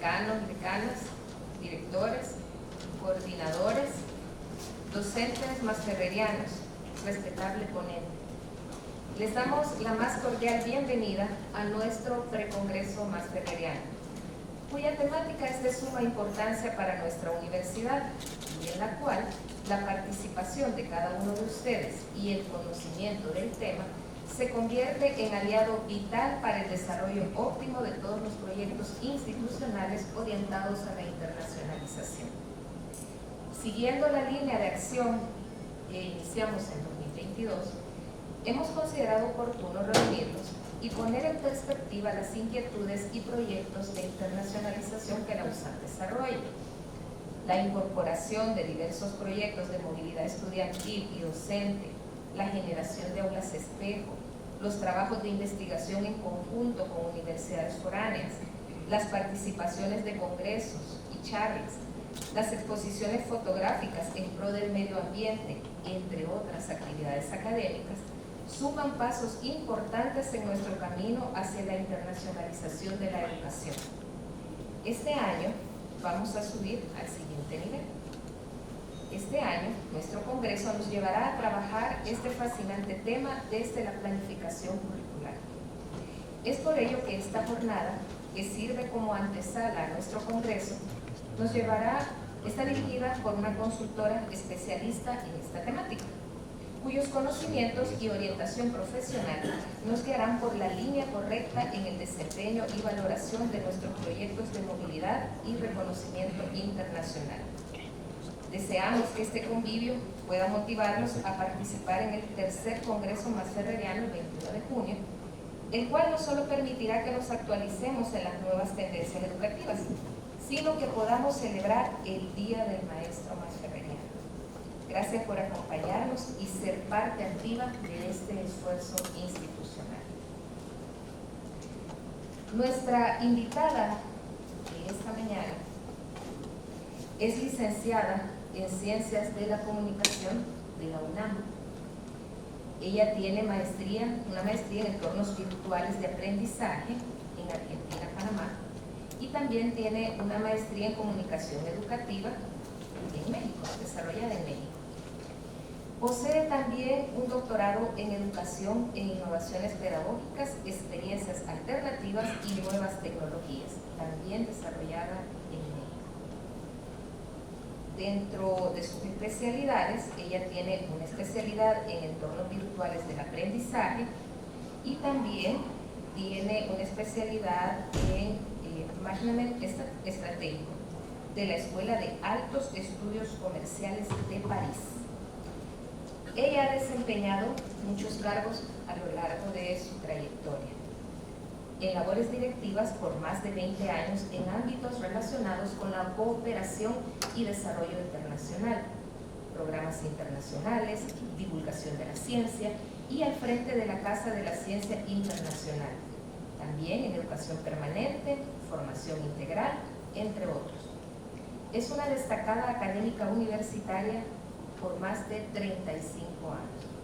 decanos, decanas, directores, coordinadores, docentes masferrerianos, respetable ponente. Les damos la más cordial bienvenida a nuestro precongreso masferreriano, cuya temática es de suma importancia para nuestra universidad y en la cual la participación de cada uno de ustedes y el conocimiento del tema se convierte en aliado vital para el desarrollo óptimo de todos los proyectos institucionales orientados a la internacionalización. Siguiendo la línea de acción que iniciamos en 2022, hemos considerado oportuno reunirnos y poner en perspectiva las inquietudes y proyectos de internacionalización que la USAM desarrolla. La incorporación de diversos proyectos de movilidad estudiantil y docente, la generación de aulas espejo, los trabajos de investigación en conjunto con universidades foráneas, las participaciones de congresos y charlas, las exposiciones fotográficas en pro del medio ambiente, entre otras actividades académicas, suman pasos importantes en nuestro camino hacia la internacionalización de la educación. Este año vamos a subir al siguiente nivel. Este año, nuestro congreso nos llevará a trabajar este fascinante tema desde la planificación curricular. Es por ello que esta jornada, que sirve como antesala a nuestro congreso, está dirigida por una consultora especialista en esta temática, cuyos conocimientos y orientación profesional nos guiarán por la línea correcta en el desempeño y valoración de nuestros proyectos de movilidad y reconocimiento internacional. Deseamos que este convivio pueda motivarnos a participar en el tercer Congreso Masferreriano el 21 de junio, el cual no solo permitirá que nos actualicemos en las nuevas tendencias educativas, sino que podamos celebrar el Día del Maestro Masferreriano. Gracias por acompañarnos y ser parte activa de este esfuerzo institucional. Nuestra invitada de esta mañana es licenciada en Ciencias de la Comunicación de la UNAM. Ella tiene una maestría en entornos virtuales de aprendizaje en Argentina, Panamá, y también tiene una maestría en Comunicación Educativa en México, desarrollada en México. Posee también un doctorado en Educación e Innovaciones Pedagógicas, Experiencias Alternativas y Nuevas Tecnologías, también desarrollada en México. Dentro de sus especialidades, ella tiene una especialidad en entornos virtuales del aprendizaje y también tiene una especialidad en Management Estratégico de la Escuela de Altos Estudios Comerciales de París. Ella ha desempeñado muchos cargos a lo largo de su trayectoria en labores directivas por más de 20 años en ámbitos relacionados con la cooperación y desarrollo internacional, programas internacionales, divulgación de la ciencia y al frente de la Casa de la Ciencia Internacional, también en educación permanente, formación integral, entre otros. Es una destacada académica universitaria por más de 35 años.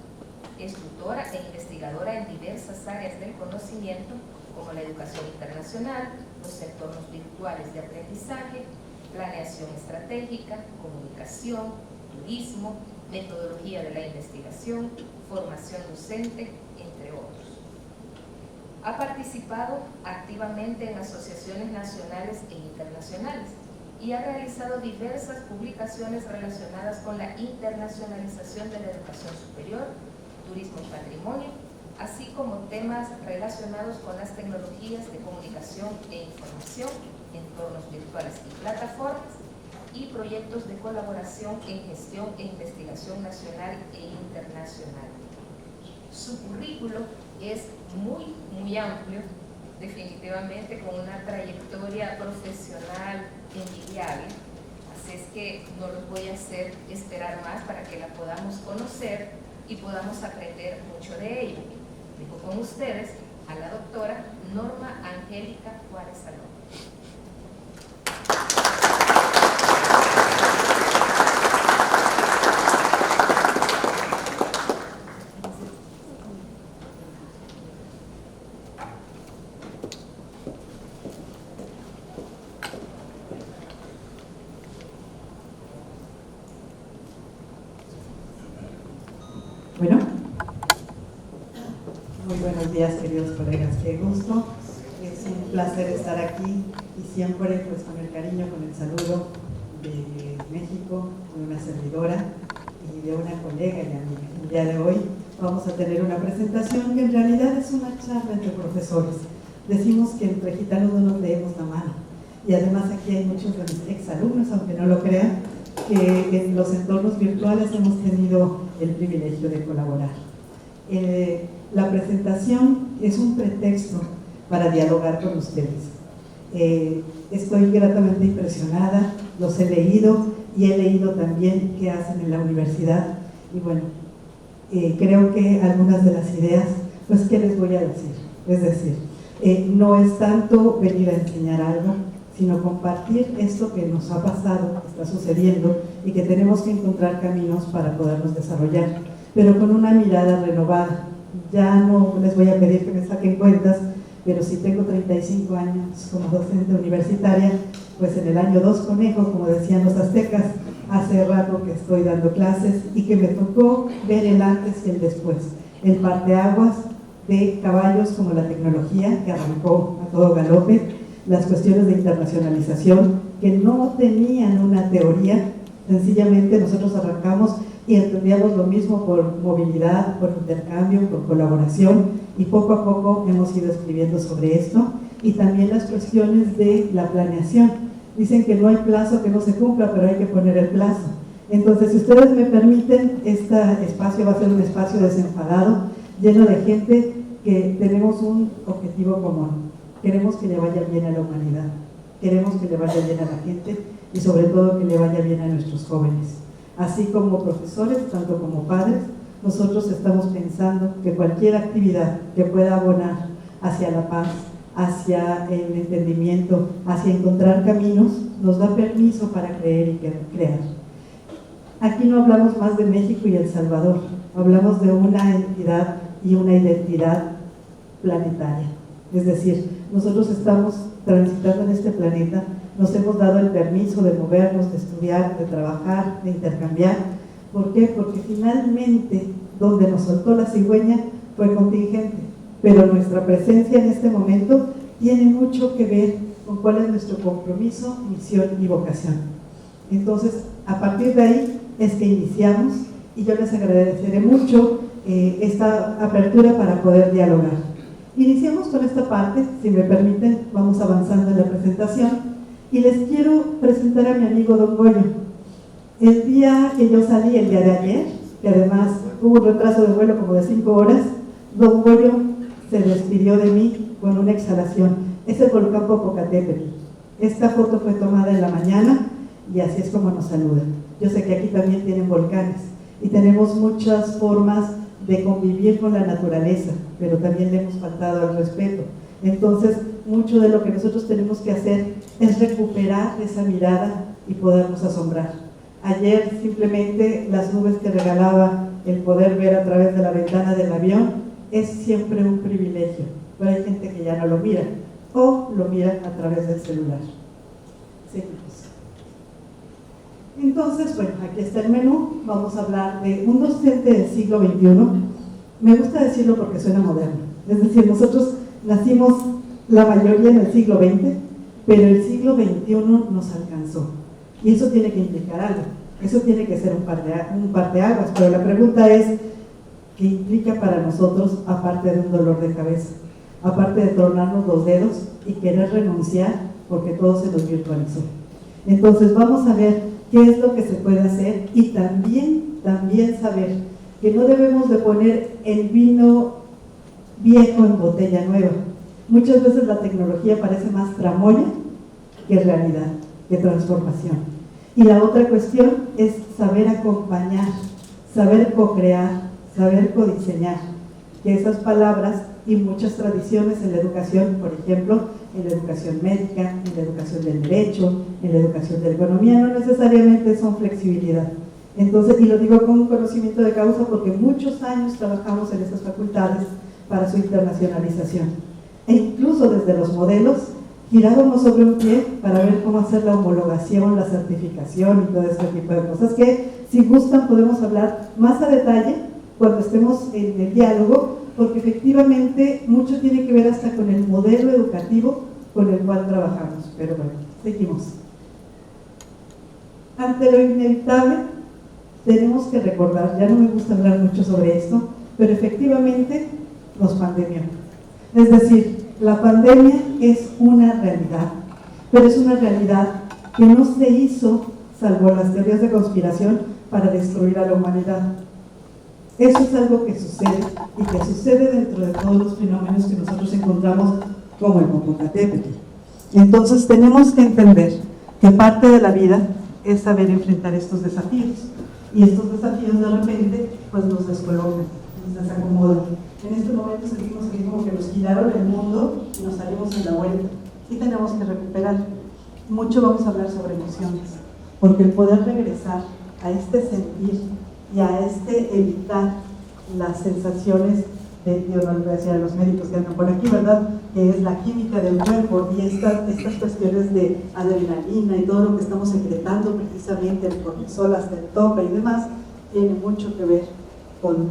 Es tutora e investigadora en diversas áreas del conocimiento, como la educación internacional, los entornos virtuales de aprendizaje, planeación estratégica, comunicación, turismo, metodología de la investigación, formación docente, entre otros. Ha participado activamente en asociaciones nacionales e internacionales y ha realizado diversas publicaciones relacionadas con la internacionalización de la educación superior, turismo y patrimonio, así como temas relacionados con las tecnologías de comunicación e información, entornos virtuales y plataformas, y proyectos de colaboración en gestión e investigación nacional e internacional. Su currículo es muy amplio, definitivamente con una trayectoria profesional envidiable, así es que no los voy a hacer esperar más para que la podamos conocer y podamos aprender mucho de ella. Dejo con ustedes a la doctora Norma Angélica Juárez Salón. Muy buenos días, queridos colegas, qué gusto, es un placer estar aquí y siempre pues con el cariño, con el saludo de México, de una servidora y de una colega y amiga. El día de hoy vamos a tener una presentación que en realidad es una charla entre profesores. Decimos que entre gitanos no nos leemos la mano y además aquí hay muchos de mis exalumnos, aunque no lo crean, que en los entornos virtuales hemos tenido el privilegio de colaborar. La presentación es un pretexto para dialogar con ustedes. Estoy gratamente impresionada, los he leído y he leído también qué hacen en la universidad y bueno, creo que algunas de las ideas, pues ¿qué les voy a decir? Es decir, no es tanto venir a enseñar algo, sino compartir esto que nos ha pasado, que está sucediendo y que tenemos que encontrar caminos para podernos desarrollar, pero con una mirada renovada. Ya no les voy a pedir que me saquen cuentas, pero si tengo 35 años como docente universitaria, pues en el año 2 conejo, como decían los aztecas, hace rato que estoy dando clases y que me tocó ver el antes y el después, el parteaguas de caballos como la tecnología que arrancó a todo galope, las cuestiones de internacionalización que no tenían una teoría, sencillamente nosotros arrancamos y entendíamos lo mismo por movilidad, por intercambio, por colaboración y poco a poco hemos ido escribiendo sobre esto y también las cuestiones de la planeación. Dicen que no hay plazo que no se cumpla, pero hay que poner el plazo. Entonces, si ustedes me permiten, este espacio va a ser un espacio desenfadado, lleno de gente que tenemos un objetivo común. Queremos que le vaya bien a la humanidad, queremos que le vaya bien a la gente y sobre todo que le vaya bien a nuestros jóvenes. Así como profesores, tanto como padres, nosotros estamos pensando que cualquier actividad que pueda abonar hacia la paz, hacia el entendimiento, hacia encontrar caminos, nos da permiso para creer y crear. Aquí no hablamos más de México y El Salvador, hablamos de una entidad y una identidad planetaria. Es decir, nosotros estamos transitando en este planeta, nos hemos dado el permiso de movernos, de estudiar, de trabajar, de intercambiar. ¿Por qué? Porque finalmente donde nos soltó la cigüeña fue contingente, pero nuestra presencia en este momento tiene mucho que ver con cuál es nuestro compromiso, misión y vocación. Entonces, a partir de ahí es que iniciamos y yo les agradeceré mucho esta apertura para poder dialogar. Iniciamos con esta parte, si me permiten, vamos avanzando en la presentación y les quiero presentar a mi amigo Don Goyo. El día que yo salí, el día de ayer, que además hubo un retraso de vuelo como de 5 horas, Don Goyo se despidió de mí con una exhalación. Es el volcán Popocatépetl. Esta foto fue tomada en la mañana y así es como nos saludan. Yo sé que aquí también tienen volcanes y tenemos muchas formas de convivir con la naturaleza, pero también le hemos faltado al respeto. Entonces, mucho de lo que nosotros tenemos que hacer es recuperar esa mirada y podernos asombrar. Ayer simplemente las nubes que regalaba el poder ver a través de la ventana del avión es siempre un privilegio, pero hay gente que ya no lo mira o lo mira a través del celular. Seguimos. Entonces, bueno, aquí está el menú. Vamos a hablar de un docente del siglo XXI. Me gusta decirlo porque suena moderno. Es decir, nosotros nacimos la mayoría en el siglo XX, pero el siglo XXI nos alcanzó. Y eso tiene que implicar algo. Eso tiene que ser un parteaguas. Pero la pregunta es, ¿qué implica para nosotros aparte de un dolor de cabeza? Aparte de tronarnos los dedos y querer renunciar porque todo se nos virtualizó. Entonces, vamos a ver qué es lo que se puede hacer y también saber que no debemos de poner el vino viejo en botella nueva. Muchas veces la tecnología parece más tramoya que realidad, que transformación. Y la otra cuestión es saber acompañar, saber co-crear, saber codiseñar, que esas palabras y muchas tradiciones en la educación, por ejemplo, en la educación médica, en la educación del derecho, en la educación de la economía, no necesariamente son flexibilidad. Entonces, y lo digo con un conocimiento de causa porque muchos años trabajamos en esas facultades para su internacionalización. E incluso desde los modelos girábamos sobre un pie para ver cómo hacer la homologación, la certificación y todo este tipo de cosas que, si gustan, podemos hablar más a detalle cuando estemos en el diálogo, porque efectivamente mucho tiene que ver hasta con el modelo educativo con el cual trabajamos. Pero bueno, seguimos. Ante lo inevitable, tenemos que recordar, ya no me gusta hablar mucho sobre esto, pero efectivamente nos pandemió. Es decir, la pandemia es una realidad, pero es una realidad que no se hizo, salvo las teorías de conspiración, para destruir a la humanidad. Eso es algo que sucede y que sucede dentro de todos los fenómenos que nosotros encontramos como el Popocatépetl. Entonces tenemos que entender que parte de la vida es saber enfrentar estos desafíos, y estos desafíos de repente pues nos descolocan, nos desacomodan. En este momento sentimos que como que nos giraron el mundo y nos salimos en la vuelta, y tenemos que recuperar. Mucho vamos a hablar sobre emociones, porque el poder regresar a este sentir y a este evitar las sensaciones de los médicos que andan por aquí, ¿verdad? Que es la química del cuerpo y estas cuestiones de adrenalina y todo lo que estamos secretando precisamente, el cortisol hasta el tope y demás, tiene mucho que ver con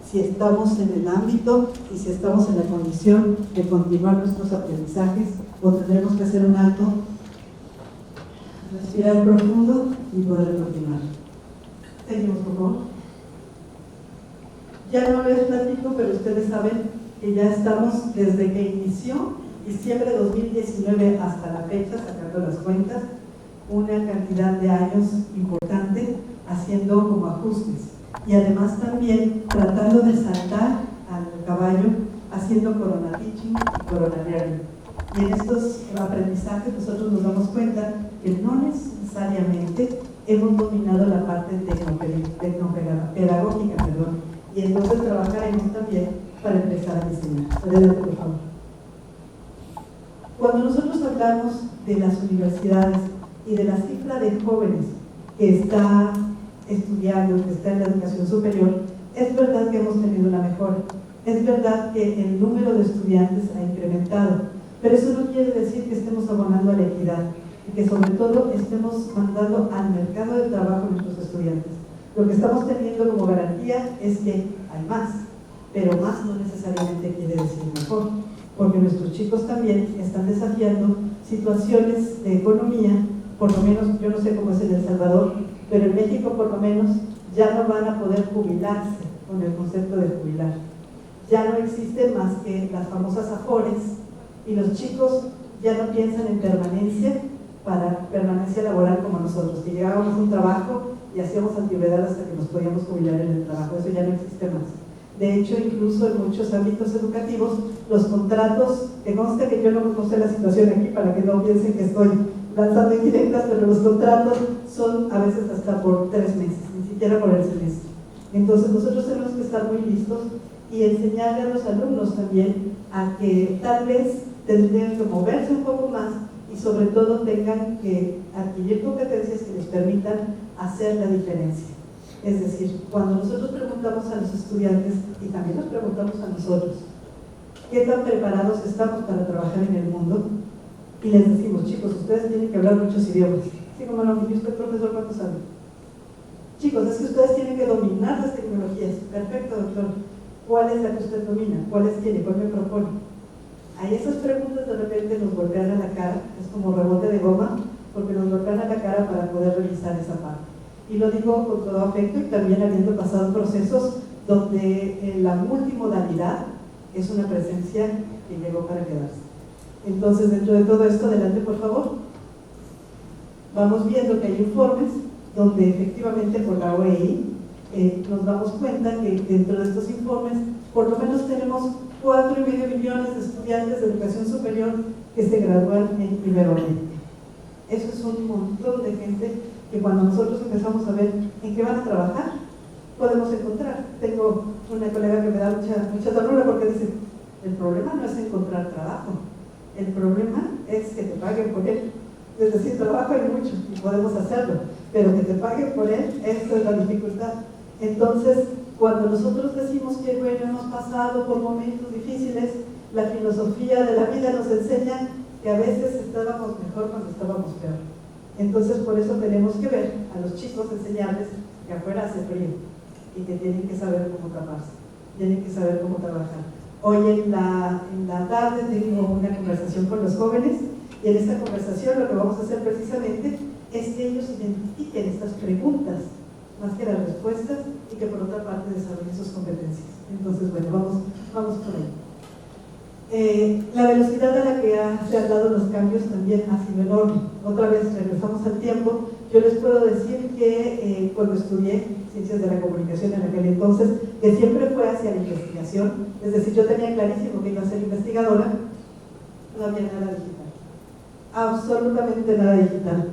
si estamos en el ámbito y si estamos en la condición de continuar nuestros aprendizajes, o tendremos que hacer un alto, respirar profundo y poder continuar. Seguimos, por favor. Ya no les platico, pero ustedes saben que ya estamos desde que inició diciembre de 2019 hasta la fecha, sacando las cuentas, una cantidad de años importante haciendo como ajustes, y además también tratando de saltar al caballo haciendo Corona Teaching y Corona Learning. Y en estos aprendizajes nosotros nos damos cuenta que no necesariamente hemos dominado la parte tecnopedagógica, y entonces trabajaremos también para empezar a diseñar. Adelante, por favor. Cuando nosotros hablamos de las universidades y de la cifra de jóvenes que está estudiando, que está en la educación superior, es verdad que hemos tenido una mejora, es verdad que el número de estudiantes ha incrementado, pero eso no quiere decir que estemos abonando a la equidad y que sobre todo estemos mandando al mercado de trabajo a nuestros estudiantes. Lo que estamos teniendo como garantía es que hay más, pero más no necesariamente quiere decir mejor, porque nuestros chicos también están desafiando situaciones de economía, por lo menos, yo no sé cómo es en El Salvador, pero en México por lo menos ya no van a poder jubilarse con el concepto de jubilar. Ya no existen más que las famosas afores, y los chicos ya no piensan en permanencia laboral como nosotros, que llegábamos a un trabajo y hacíamos antigüedad hasta que nos podíamos jubilar en el trabajo. Eso ya no existe más. De hecho, incluso en muchos ámbitos educativos, los contratos, que consta que yo no sé la situación aquí para que no piensen que estoy lanzando indirectas, pero los contratos son a veces hasta por 3 meses, ni siquiera por el semestre. Entonces nosotros tenemos que estar muy listos y enseñarle a los alumnos también a que tal vez tendrían que moverse un poco más y sobre todo tengan que adquirir competencias que les permitan hacer la diferencia. Es decir, cuando nosotros preguntamos a los estudiantes, y también nos preguntamos a nosotros, ¿qué tan preparados estamos para trabajar en el mundo? Y les decimos, chicos, ustedes tienen que hablar muchos idiomas. Sí, como no, y usted, profesor, ¿cuántos sabe? Chicos, es que ustedes tienen que dominar las tecnologías. Perfecto, doctor. ¿Cuál es la que usted domina? ¿Cuáles tiene? ¿Cuál me propone? Ahí esas preguntas de repente nos golpean a la cara, es como rebote de goma, porque nos golpean a la cara para poder revisar esa parte. Y lo digo con todo afecto y también habiendo pasado procesos donde la multimodalidad es una presencia que llegó para quedarse. Entonces, dentro de todo esto, adelante por favor. Vamos viendo que hay informes donde efectivamente por la OEI nos damos cuenta que dentro de estos informes por lo menos tenemos 4,5 millones de estudiantes de educación superior que se gradúan en Iberoamérica. Eso es un montón de gente que cuando nosotros empezamos a ver en qué van a trabajar, podemos encontrar. Tengo una colega que me da mucha ternura porque dice, el problema no es encontrar trabajo, el problema es que te paguen por él. Es decir, trabajo hay mucho y podemos hacerlo, pero que te paguen por él, esa es la dificultad. Entonces, cuando nosotros decimos que bueno, hemos pasado por momentos difíciles, la filosofía de la vida nos enseña que a veces estábamos mejor cuando estábamos peor. Entonces, por eso tenemos que ver a los chicos, enseñarles que afuera hace frío y que tienen que saber cómo taparse. tienen que saber cómo trabajar. Hoy en la tarde tengo una conversación con los jóvenes y en esta conversación lo que vamos a hacer precisamente es que ellos identifiquen estas preguntas más que las respuestas y que por otra parte desarrollen sus competencias. Entonces, bueno, vamos por ahí. La velocidad a la que se han dado los cambios también ha sido enorme. Otra vez regresamos al tiempo. Yo les puedo decir que cuando estudié Ciencias de la Comunicación en aquel entonces, que siempre fue hacia la investigación, es decir, yo tenía clarísimo que iba a ser investigadora, no había nada digital, absolutamente nada digital.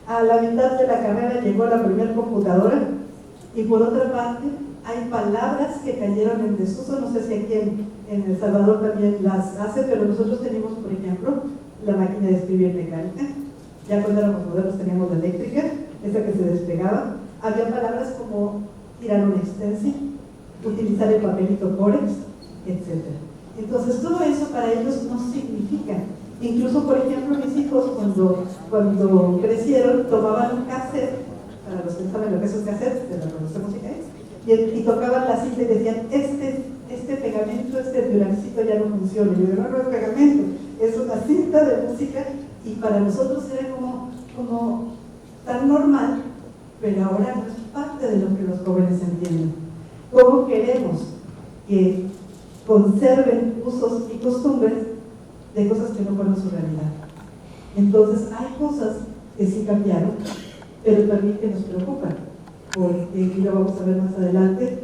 A la mitad de la carrera llegó la primera computadora y por otra parte hay palabras que cayeron en desuso, no sé si aquí en El Salvador también las hace, pero nosotros teníamos, por ejemplo, la máquina de escribir mecánica. Ya cuando éramos modernos teníamos la eléctrica, esa que se despegaba. Había palabras como tirar un extensi, utilizar el papelito Corex, etc. Entonces todo eso para ellos no significa. Incluso, por ejemplo, mis hijos cuando crecieron tomaban un cassette, para los que no saben lo que es un cassette, de la producción musical, y tocaban la cinta y decían, este pegamento, este violancito ya no funciona. Y yo digo, no es pegamento, es una cinta de música, y para nosotros era como tan normal, pero ahora no es parte de lo que los jóvenes entienden. ¿Cómo queremos que conserven usos y costumbres de cosas que no fueron su realidad? Entonces hay cosas que sí cambiaron, pero también que nos preocupan, porque, y lo vamos a ver más adelante,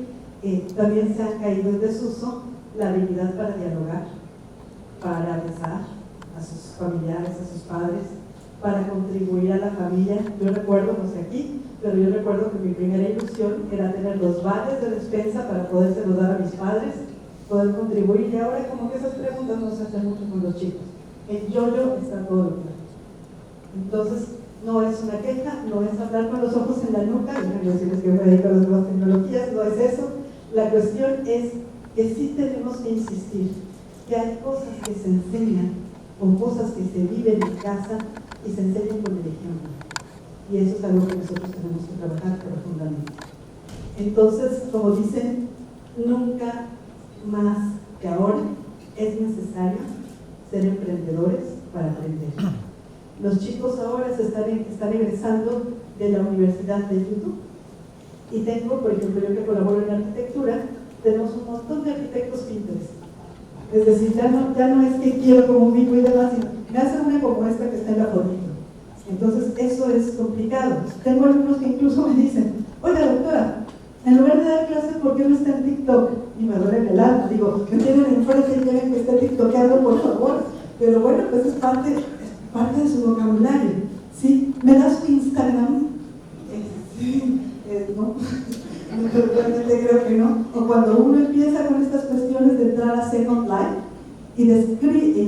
también se han caído en desuso la habilidad para dialogar, para besar a sus familiares, a sus padres, para contribuir a la familia. Yo recuerdo, no sé aquí, pero yo recuerdo que mi primera ilusión era tener los vales de despensa para podérselos dar a mis padres, poder contribuir, y ahora como que esas preguntas no se hacen mucho con los chicos. En yo-yo está todo lo claro. Entonces, no es una queja, no es hablar con los ojos en la nuca, y decirles que me dedico a las nuevas tecnologías, no es eso. La cuestión es que sí tenemos que insistir que hay cosas que se enseñan con cosas que se viven en casa y se enseñan con el ejemplo. Y eso es algo que nosotros tenemos que trabajar profundamente. Entonces, como dicen, nunca más que ahora es necesario ser emprendedores para aprender. Los chicos ahora están egresando de la Universidad de YouTube. Y tengo, por ejemplo, yo que colaboro en arquitectura, tenemos un montón de arquitectos Pinterest. Es decir, ya no es que quiero como un mico y demás, sino me hacen una como esta que está en la fotito. Entonces, eso es complicado. Tengo algunos que incluso me dicen, oiga doctora, en lugar de dar clases, ¿por qué no está en TikTok? Y me duele el alma, digo, me tienen enfrente y quieren que esté tiktokeando, por favor. Pero bueno, pues es parte de su vocabulario. ¿Sí? ¿Me das tu Instagram? No, realmente creo que no. O cuando uno empieza con estas cuestiones de entrar a Second Life y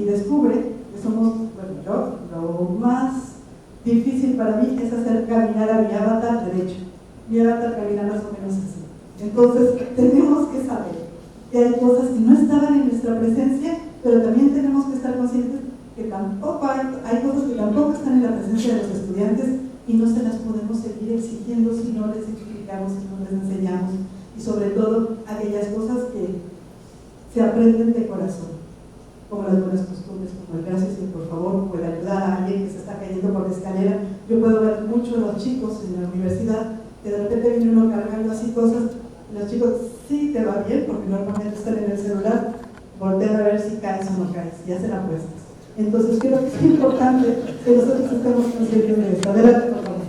descubre que somos, bueno, yo, lo más difícil para mí es hacer caminar a mi avatar derecho. Mi avatar camina más o menos así. Entonces, tenemos que saber que hay cosas que no estaban en nuestra presencia, pero también tenemos que estar conscientes que tampoco hay cosas que tampoco están en la presencia de los estudiantes y no se las podemos seguir exigiendo si no les explicamos, si no les enseñamos, y sobre todo aquellas cosas que se aprenden de corazón, como las buenas costumbres, como el gracias y por favor puede ayudar a alguien que se está cayendo por la escalera. Yo puedo ver mucho a los chicos en la universidad que de repente viene uno cargando así cosas, y los chicos, sí, te va bien, porque normalmente están en el celular, voltean a ver si caes o no caes, y hacen apuestas. Entonces creo que es importante que nosotros estemos conscientes de esto. Adelante, por favor.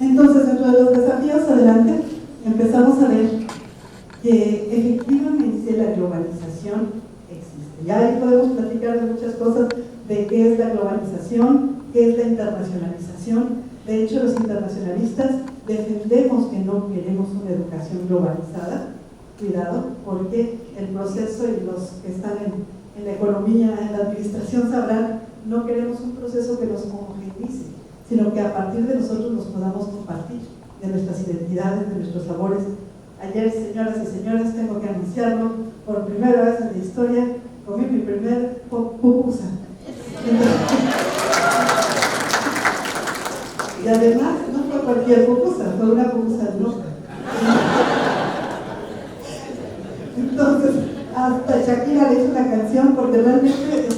Entonces, dentro de los desafíos, adelante, empezamos a ver que efectivamente la globalización existe. Ya ahí podemos platicar de muchas cosas, de qué es la globalización, qué es la internacionalización. De hecho, los internacionalistas defendemos que no queremos una educación globalizada. Cuidado, porque el proceso y los que están en la economía, en la administración sabrán, no queremos un proceso que nos homogeneice, sino que a partir de nosotros nos podamos compartir de nuestras identidades, de nuestros sabores. Ayer, señoras y señores, tengo que anunciarlo, por primera vez en la historia, comí mi primer pupusa. Y además, no fue cualquier pupusa, fue una pupusa loca. Entonces, hasta Shakira le hizo una canción porque realmente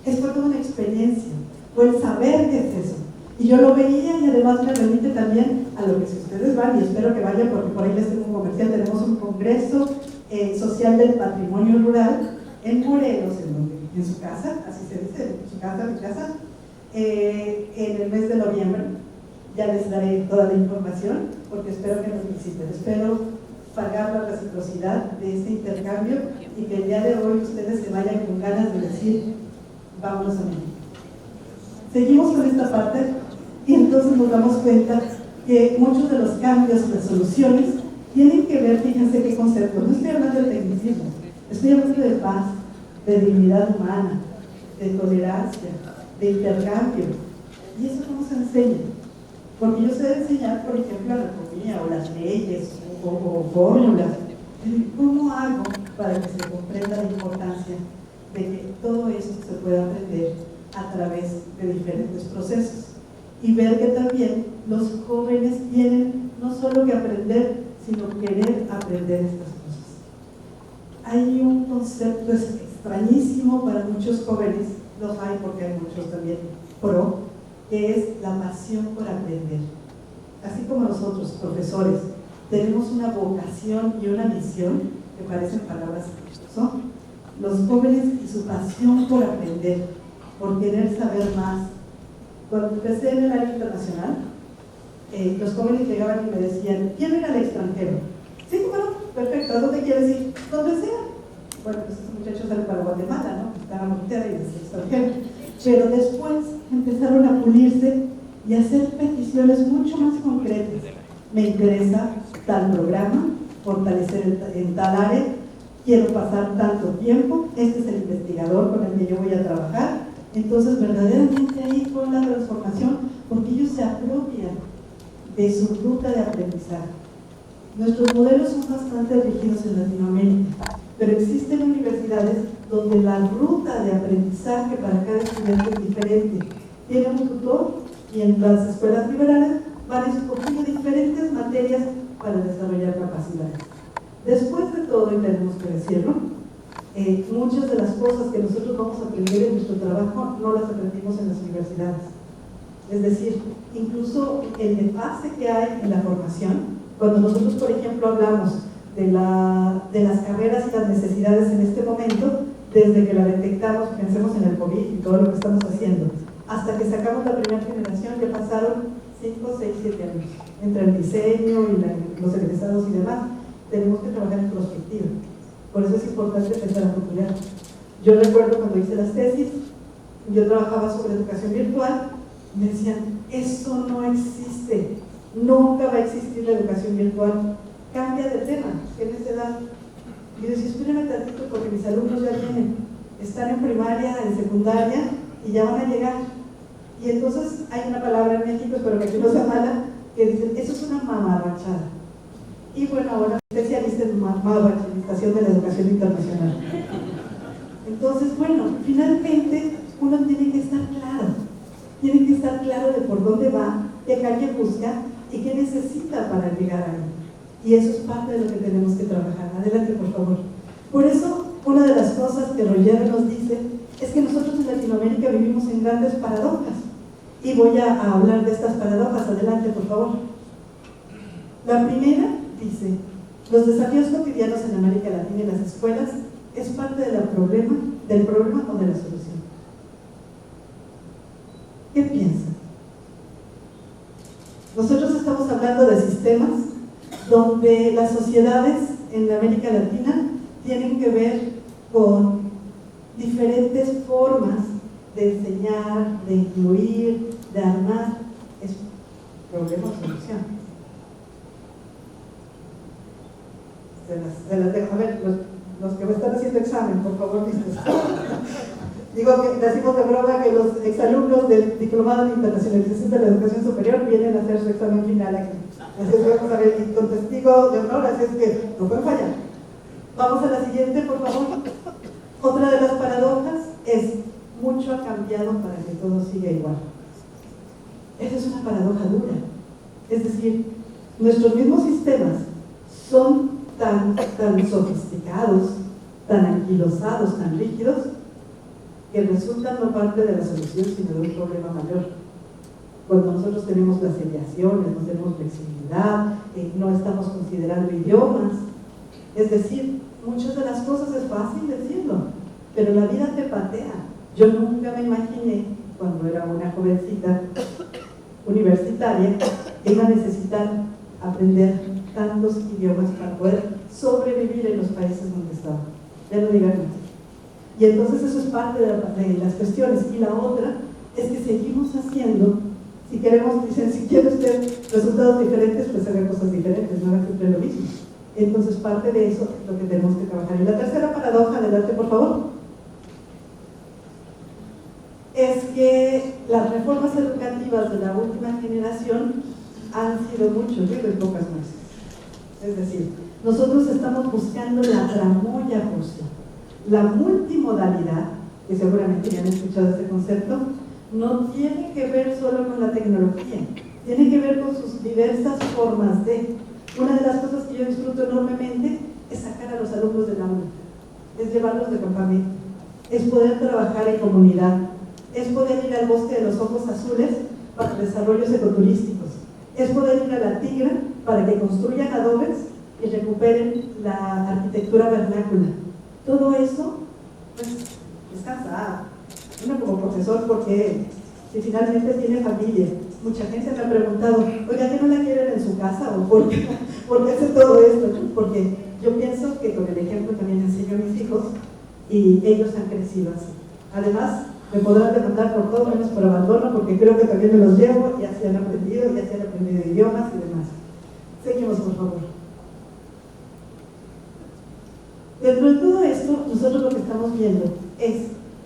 fue toda una experiencia, fue el saber qué es eso. Y yo lo veía y además me remite también a lo que si ustedes van, y espero que vayan porque por ahí les tengo un comercial, tenemos un congreso social del patrimonio rural en Morelos, en su casa, así se dice, en su casa, mi casa, en el mes de noviembre. Ya les daré toda la información porque espero que nos visiten, espero pagar la reciprocidad de este intercambio y que el día de hoy ustedes se vayan con ganas de decir, vámonos a México. Seguimos con esta parte y entonces nos damos cuenta que muchos de los cambios, las soluciones, tienen que ver, fíjense qué concepto, no estoy hablando de tecnicismo, estoy hablando de paz, de dignidad humana, de tolerancia, de intercambio. ¿Y eso cómo se enseña? Porque yo sé enseñar, por ejemplo, la economía o las leyes o fórmulas. ¿Cómo hago para que se comprenda la importancia de que todo esto se pueda aprender a través de diferentes procesos? Y ver que también los jóvenes tienen no solo que aprender, sino querer aprender estas cosas. Hay un concepto extrañísimo para muchos jóvenes, los hay porque hay muchos también que es la pasión por aprender. Así como nosotros, profesores, tenemos una vocación y una misión, que parecen palabras que son, los jóvenes y su pasión por aprender, por querer saber más. Cuando empecé en el área internacional, los jóvenes llegaban y me decían, ¿quién ir al extranjero? Sí, bueno, perfecto, ¿a dónde quieres ir? Donde sea. Bueno, pues estos muchachos salen para Guatemala, ¿no? Estaban volteados y decían extranjero. Pero después empezaron a pulirse y a hacer peticiones mucho más concretas. Me interesa tal programa, fortalecer en tal área, quiero pasar tanto tiempo, este es el investigador con el que yo voy a trabajar. Entonces verdaderamente ahí fue la transformación porque ellos se apropian de su ruta de aprendizaje. Nuestros modelos son bastante rígidos en Latinoamérica, pero existen universidades donde la ruta de aprendizaje para cada estudiante es diferente. Tiene un tutor y en las escuelas liberales van escogiendo diferentes materias para desarrollar capacidades. Después de todo, y tenemos que decirlo, muchas de las cosas que nosotros vamos a aprender en nuestro trabajo no las aprendimos en las universidades. Es decir, incluso el desfase que hay en la formación, cuando nosotros, por ejemplo, hablamos de las carreras y las necesidades en este momento, desde que la detectamos, pensemos en el COVID y todo lo que estamos haciendo, hasta que sacamos la primera generación, que pasaron 5, 6, 7 años. Entre el diseño y los egresados y demás, tenemos que trabajar en prospectiva. Por eso es importante pensar a futuro. Yo recuerdo cuando hice las tesis, yo trabajaba sobre educación virtual, y me decían, eso no existe, nunca va a existir la educación virtual, cambia de tema, ¿qué necesidad? Y yo decía, espérame tantito porque mis alumnos ya vienen, están en primaria, en secundaria y ya van a llegar. Y entonces hay una palabra en México, espero que aquí no sea mala, que dicen, eso es una mamarrachada. Y bueno, ahora especialista en mamarrachización de la educación internacional. Entonces, bueno, finalmente uno tiene que estar claro de por dónde va, qué calle busca y qué necesita para llegar ahí. Y eso es parte de lo que tenemos que trabajar. Adelante, por favor. Por eso, una de las cosas que Roger nos dice es que nosotros en Latinoamérica vivimos en grandes paradojas. Y voy a hablar de estas paradojas. Adelante, por favor. La primera dice, los desafíos cotidianos en América Latina y las escuelas es parte del problema o de la solución. ¿Qué piensan? Nosotros estamos hablando de sistemas donde las sociedades en América Latina tienen que ver con diferentes formas de enseñar, de incluir, de armar. Es problema o solución. Se las dejo. A ver, los que me están haciendo examen, por favor, listos. Digo que decimos de broma que los exalumnos del Diplomado en Internacionalización de la Educación Superior vienen a hacer su examen final aquí. Así es que vamos a ver, y con testigo de honor, así es que no pueden fallar. Vamos a la siguiente, por favor. Otra de las paradojas es, mucho ha cambiado para que todo siga igual. Esa es una paradoja dura. Es decir, nuestros mismos sistemas son tan sofisticados, tan anquilosados, tan rígidos, que resultan no parte de la solución, sino de un problema mayor. Cuando nosotros tenemos las seriaciones, no tenemos flexibilidad, no estamos considerando idiomas, es decir, muchas de las cosas es fácil decirlo, pero la vida te patea. Yo nunca me imaginé, cuando era una jovencita universitaria, que iba a necesitar aprender tantos idiomas para poder sobrevivir en los países donde estaba. Ya no digan más. Y entonces eso es parte de las cuestiones. Y la otra es que seguimos haciendo, si queremos, dicen, si quiere usted resultados diferentes, pues haga cosas diferentes, no haga siempre lo mismo. Entonces parte de eso es lo que tenemos que trabajar. Y la tercera paradoja, adelante por favor, es que las reformas educativas de la última generación han sido mucho ruido en pocas nueces. Es decir, nosotros estamos buscando la tramoya justa. La multimodalidad, que seguramente ya han escuchado este concepto, no tiene que ver solo con la tecnología, tiene que ver con sus diversas formas de. Una de las cosas que yo disfruto enormemente es sacar a los alumnos del aula, es llevarlos de campamento, es poder trabajar en comunidad, es poder ir al bosque de los ojos azules para desarrollos ecoturísticos, es poder ir a la Tigra para que construyan adobes y recuperen la arquitectura vernácula. Todo eso, pues, es cansado. Uno como profesor, porque si finalmente tiene familia, mucha gente me ha preguntado, oiga, ¿que no la quieren en su casa? ¿O por qué hace todo esto? Porque yo pienso que con el ejemplo también enseño a mis hijos y ellos han crecido así. Además, me podrán demandar por todo menos por abandono, porque creo que también me los llevo, ya se han aprendido idiomas y demás. Seguimos, por favor. Dentro de todo esto, nosotros lo que estamos viendo es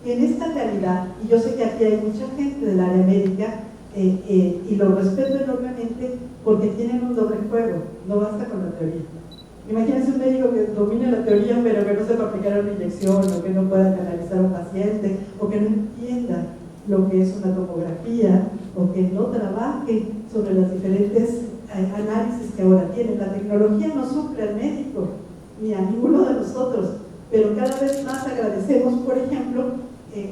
que en esta realidad, y yo sé que aquí hay mucha gente del área médica, y lo respeto enormemente porque tienen un doble juego, no basta con la teoría. Imagínense un médico que domine la teoría pero que no sepa aplicar una inyección, o que no pueda canalizar a un paciente, o que no entienda lo que es una tomografía, o que no trabaje sobre las diferentes análisis que ahora tienen. La tecnología no suple al médico ni a ninguno de nosotros, pero cada vez más agradecemos, por ejemplo,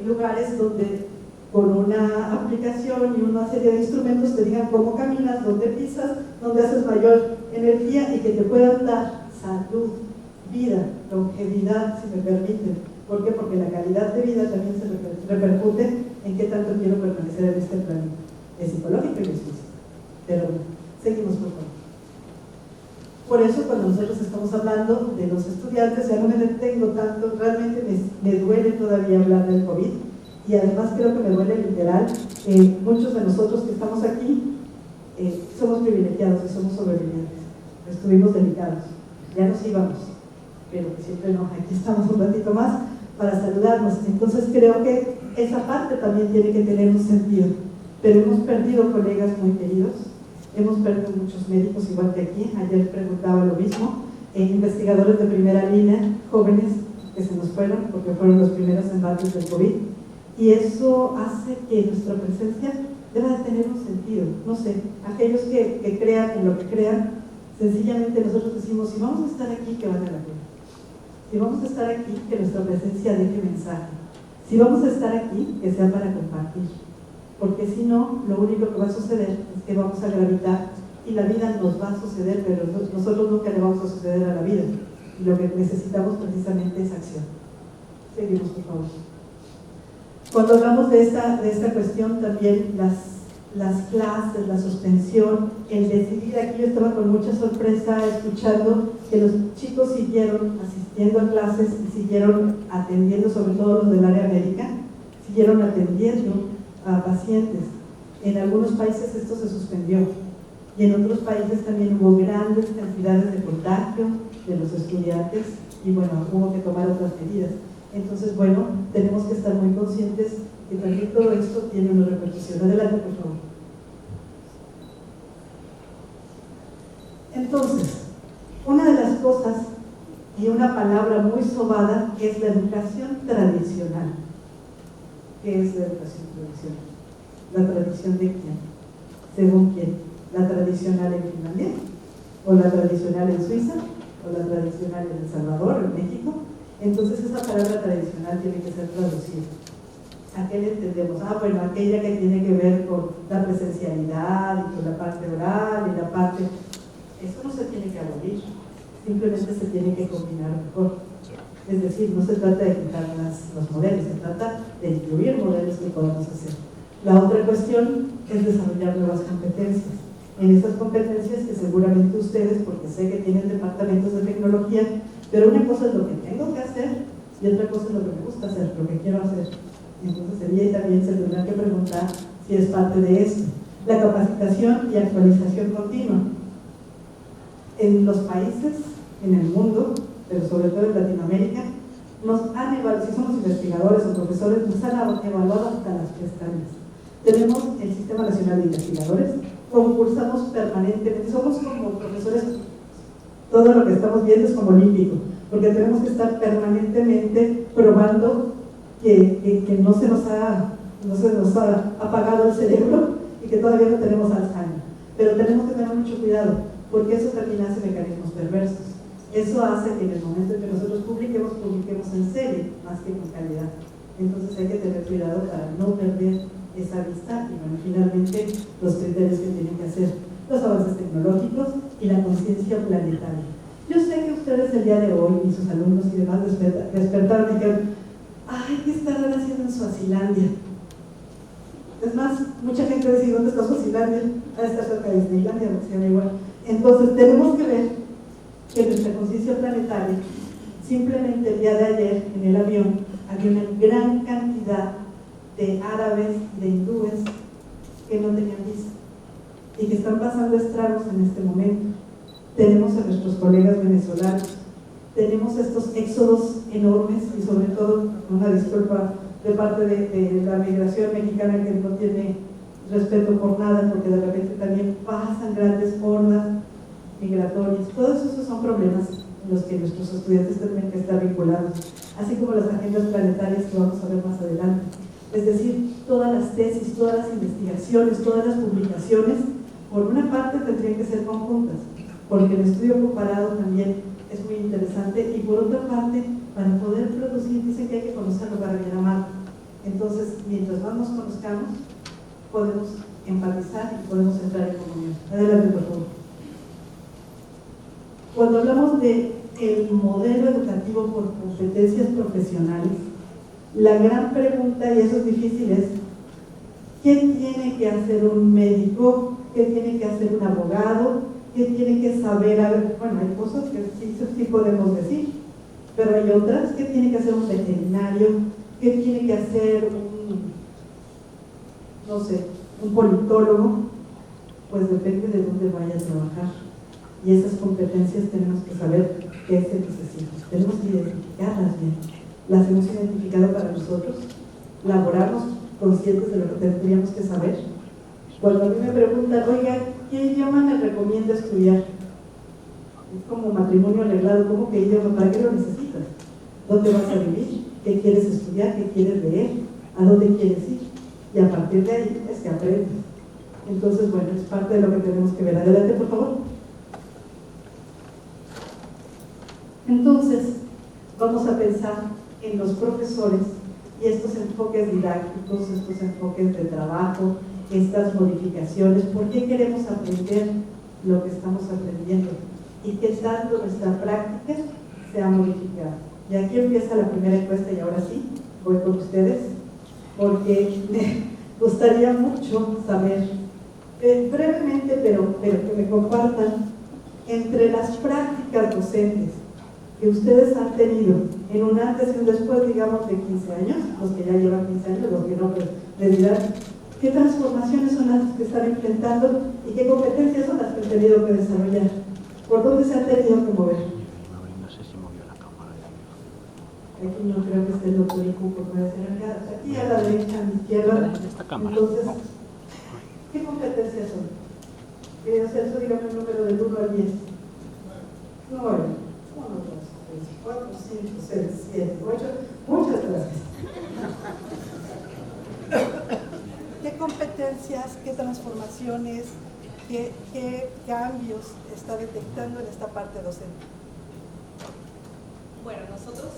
lugares donde con una aplicación y una serie de instrumentos te digan cómo caminas, dónde pisas, dónde haces mayor energía y que te puedan dar salud, vida, longevidad, si me permiten. ¿Por qué? Porque la calidad de vida también se repercute en qué tanto quiero permanecer en este planeta. Es psicológico y es físico. Pero bueno, seguimos por favor. Por eso cuando nosotros estamos hablando de los estudiantes, ya no me detengo tanto, realmente me duele todavía hablar del COVID, y además creo que me duele literal. Muchos de nosotros que estamos aquí somos privilegiados y somos sobrevivientes, estuvimos delicados, ya nos íbamos, pero siempre no, aquí estamos un ratito más para saludarnos. Entonces creo que esa parte también tiene que tener un sentido, pero hemos perdido colegas muy queridos. Hemos perdido muchos médicos, igual que aquí. Ayer preguntaba lo mismo. Investigadores de primera línea, jóvenes que se nos fueron porque fueron los primeros embates del COVID. Y eso hace que nuestra presencia deba de tener un sentido. No sé, aquellos que crean en lo que crean, sencillamente nosotros decimos, si vamos a estar aquí, que valga la pena. Si vamos a estar aquí, que nuestra presencia deje mensaje. Si vamos a estar aquí, que sea para compartir. Porque si no, lo único que va a suceder es que vamos a gravitar y la vida nos va a suceder, pero nosotros nunca le vamos a suceder a la vida. Y lo que necesitamos precisamente es acción. Seguimos, por favor. Cuando hablamos de esta cuestión, también las clases, la suspensión, el decidir, aquí yo estaba con mucha sorpresa escuchando que los chicos siguieron asistiendo a clases y siguieron atendiendo, sobre todo los del área médica, siguieron atendiendo a pacientes. En algunos países esto se suspendió y en otros países también hubo grandes cantidades de contagio de los estudiantes y bueno, hubo que tomar otras medidas. Entonces, bueno, tenemos que estar muy conscientes que también todo esto tiene una repercusión. Adelante, por favor. Entonces, una de las cosas y una palabra muy sobada es la educación tradicional. ¿Qué es la educación tradicional? ¿La tradición de quién? ¿Según quién? ¿La tradicional en Finlandia? ¿O la tradicional en Suiza? o la tradicional en El Salvador, en México, entonces esa palabra tradicional tiene que ser traducida. ¿A qué le entendemos? Bueno, aquella que tiene que ver con la presencialidad y con la parte oral y la parte... Eso no se tiene que abolir, simplemente se tiene que combinar mejor. Es decir, no se trata de quitar los modelos, se trata de incluir modelos que podamos hacer. La otra cuestión es desarrollar nuevas competencias. En esas competencias que seguramente ustedes, porque sé que tienen departamentos de tecnología, pero una cosa es lo que tengo que hacer y otra cosa es lo que me gusta hacer, lo que quiero hacer. Entonces sería y también se tendrá que preguntar si es parte de esto. La capacitación y actualización continua. En los países, en el mundo, pero sobre todo en Latinoamérica, nos han evaluado, si somos investigadores o profesores, nos han evaluado hasta las pestañas. Tenemos el Sistema Nacional de Investigadores, concursamos permanentemente, somos como profesores, todo lo que estamos viendo es como olímpico, porque tenemos que estar permanentemente probando que no se nos ha apagado el cerebro y que todavía no tenemos Alzheimer. Pero tenemos que tener mucho cuidado, porque eso también hace mecanismos perversos. Eso hace que en el momento en que nosotros publiquemos en serie, más que con calidad. Entonces hay que tener cuidado para no perder esa vista y, bueno, finalmente los criterios que tienen que hacer los avances tecnológicos y la conciencia planetaria. Yo sé que ustedes el día de hoy y sus alumnos y demás despertaron y dijeron: ¡ay, qué estarán haciendo en Suazilandia! Es más, mucha gente dice: ¿dónde está Suazilandia? Está cerca de Disneylandia, no se llama igual. Entonces tenemos que ver que nuestra conciencia planetaria, simplemente el día de ayer en el avión había una gran cantidad de árabes, de hindúes que no tenían visa y que están pasando estragos en este momento. Tenemos a nuestros colegas venezolanos, tenemos estos éxodos enormes y sobre todo, una disculpa de parte de la migración mexicana que no tiene respeto por nada, porque de repente también pasan grandes hordas migratorias. Todos esos son problemas en los que nuestros estudiantes tienen que estar vinculados, así como las agendas planetarias que vamos a ver más adelante. Es decir, todas las tesis, todas las investigaciones, todas las publicaciones, por una parte tendrían que ser conjuntas, porque el estudio comparado también es muy interesante, y por otra parte, para poder producir, dicen que hay que conocerlo para bien amarlo. Entonces, mientras más nos conozcamos, podemos empatizar y podemos entrar en comunión. Adelante, por favor. Cuando hablamos del modelo educativo por competencias profesionales, la gran pregunta, y eso es difícil, es: ¿qué tiene que hacer un médico? ¿Qué tiene que hacer un abogado? ¿Qué tiene que saber? Bueno, hay cosas que sí podemos decir, pero hay otras. ¿Qué tiene que hacer un veterinario? ¿Qué tiene que hacer un politólogo? Pues depende de dónde vaya a trabajar. Y esas competencias tenemos que saber qué se necesita. Tenemos que identificarlas bien. Las hemos identificado para nosotros, laboramos conscientes de lo que tendríamos que saber. Cuando a mí me preguntan: oiga, ¿qué idioma me recomienda estudiar? Es como matrimonio arreglado. ¿Cómo que idioma? ¿Para qué lo necesitas? ¿Dónde vas a vivir? ¿Qué quieres estudiar? ¿Qué quieres leer? ¿A dónde quieres ir? Y a partir de ahí es que aprendes. Entonces, bueno, es parte de lo que tenemos que ver. Adelante, por favor. Entonces, vamos a pensar en los profesores y estos enfoques didácticos, estos enfoques de trabajo, estas modificaciones. ¿Por qué queremos aprender lo que estamos aprendiendo? Y qué tanto nuestra práctica se ha modificado. Y aquí empieza la primera encuesta, y ahora sí, voy con ustedes, porque me gustaría mucho saber, brevemente, pero que me compartan, entre las prácticas docentes que ustedes han tenido en un antes y un después, digamos, de 15 años, los que ya llevan 15 años, los que no, pues les dirán, ¿qué transformaciones son las que están enfrentando y qué competencias son las que han tenido que desarrollar? ¿Por dónde se han tenido que mover? No sé si movió la cámara. Aquí no creo que esté el doctor Icuco, puede ser acá, aquí a la derecha, a la izquierda. Entonces, ¿qué competencias son? Querido Celso, dígame el número del 1 al 10. 9, 1, 2, 3, 4, 5, 6, 7, 8. Muchas gracias. ¿Qué competencias, qué transformaciones, qué cambios está detectando en esta parte docente? nosotros,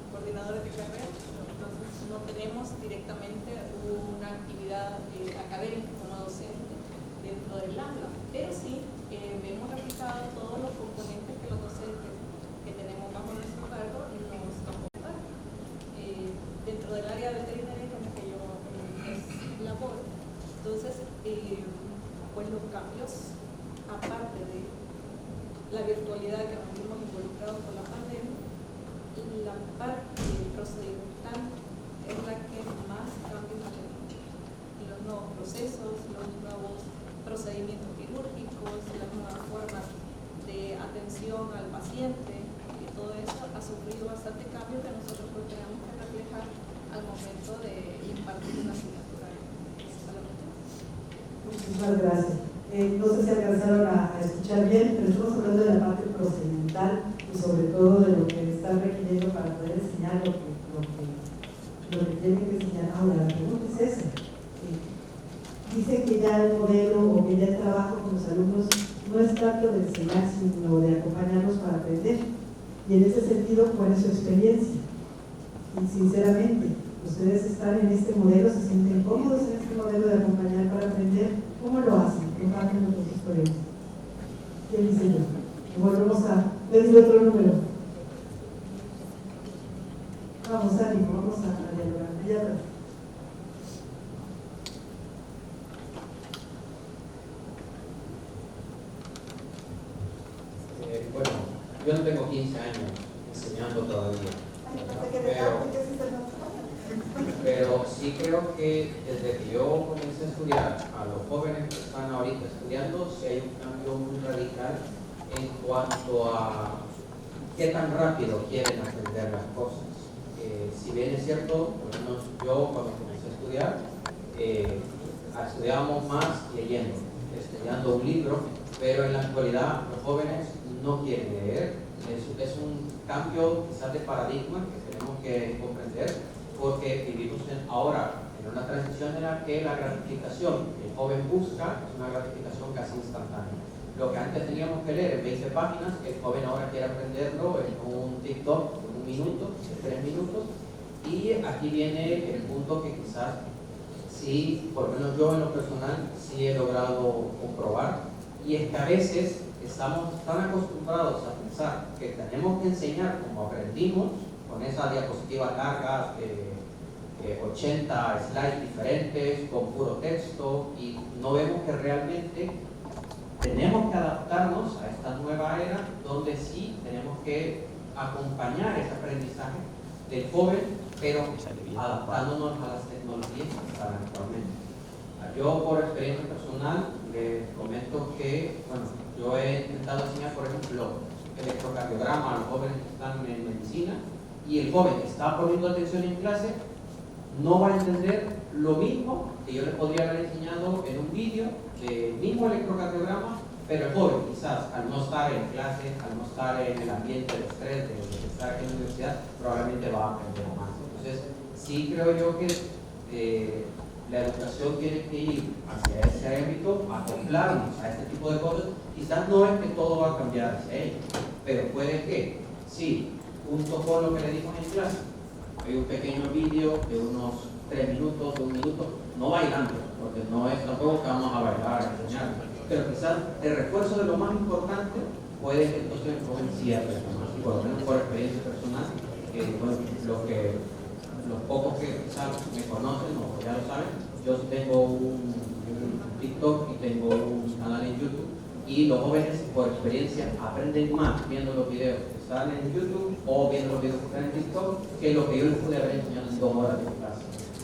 coordinadores de carrera, entonces no tenemos directamente una actividad académica como docente dentro del aula, pero sí vemos replicados todos los componentes que los docentes que tenemos bajo nuestro cargo nos aportan. Dentro del área veterinaria con la que yo laboro, entonces pues los cambios, aparte de la virtualidad que nos vimos involucrados con la pandemia, la parte procedimental es la que más cambios ha tenido. Los nuevos procesos, los nuevos procedimientos quirúrgicos, las nuevas formas de atención al paciente, y todo eso ha sufrido bastante cambio que nosotros pues tenemos que reflejar al momento de impartir una asignatura. Muchísimas gracias. No sé si alcanzaron a escuchar bien, pero estamos hablando de la parte procedimental y sobre todo de lo que están requiriendo para poder enseñar lo que tienen que enseñar ahora. La pregunta es esa. Dicen que ya el modelo o que ya el trabajo con los alumnos no es tanto de enseñar, sino de acompañarlos para aprender. Y en ese sentido, ¿cuál es su experiencia? Y sinceramente, ¿ustedes están en este modelo, se sienten cómodos en este modelo de acompañar para aprender? ¿Cómo lo hacen? Compártanos sus experiencias. ¿Qué dice yo? Volvemos a pedir otro número. Vamos, ánimo, vamos a dialogar. Allá atrás. Bueno, yo no tengo 15 años enseñando todavía, pero sí creo que desde que yo comencé a estudiar, a los jóvenes que están ahorita estudiando, sí hay un cambio muy radical en cuanto a qué tan rápido quieren aprender las cosas. Si bien es cierto, por lo menos yo cuando comencé a estudiar, estudiábamos más leyendo, estudiando un libro, pero en la actualidad los jóvenes no quieren leer. Es un cambio quizás de paradigma que tenemos que comprender, porque vivimos ahora en una transición en la que la gratificación que el joven busca es una gratificación casi instantánea. Lo que antes teníamos que leer en 20 páginas, el joven ahora quiere aprenderlo en un TikTok, en 1 minuto, en 3 minutos, y aquí viene el punto que quizás sí, por lo menos yo en lo personal, sí he logrado comprobar, y es que a veces estamos tan acostumbrados a pensar que tenemos que enseñar como aprendimos, con esa diapositiva larga, 80 slides diferentes, con puro texto, y no vemos que realmente tenemos que adaptarnos a esta nueva era, donde sí tenemos que acompañar ese aprendizaje del joven, pero adaptándonos a las tecnologías que están actualmente. Yo, por experiencia personal, les comento que, bueno, yo he intentado enseñar, por ejemplo, electrocardiograma a los jóvenes que están en medicina, y el joven que está poniendo atención en clase no va a entender lo mismo que yo le podría haber enseñado en un vídeo del mismo electrocardiograma, pero el joven quizás al no estar en clase, al no estar en el ambiente de estrés, de estar aquí en la universidad, probablemente va a aprender más. Entonces, sí creo yo que la educación tiene que ir hacia ese ámbito, acoplarnos a este tipo de cosas. Quizás no es que todo va a cambiar hacia ello, pero puede que, sí, junto con lo que le dimos en clase, hay un pequeño vídeo de unos 3 minutos, 1 minuto, no bailando, porque no es tampoco que vamos a bailar, a enseñar, pero quizás el refuerzo de lo más importante puede que entonces el joven sí aprenda más, y por lo menos por experiencia personal, bueno, los pocos que quizás me conocen o ya lo saben, yo tengo un TikTok y tengo un canal en YouTube, y los jóvenes por experiencia aprenden más viendo los videos que están en YouTube o viendo los videos que están en TikTok que lo que yo les pude haber enseñado en 2 horas de clase.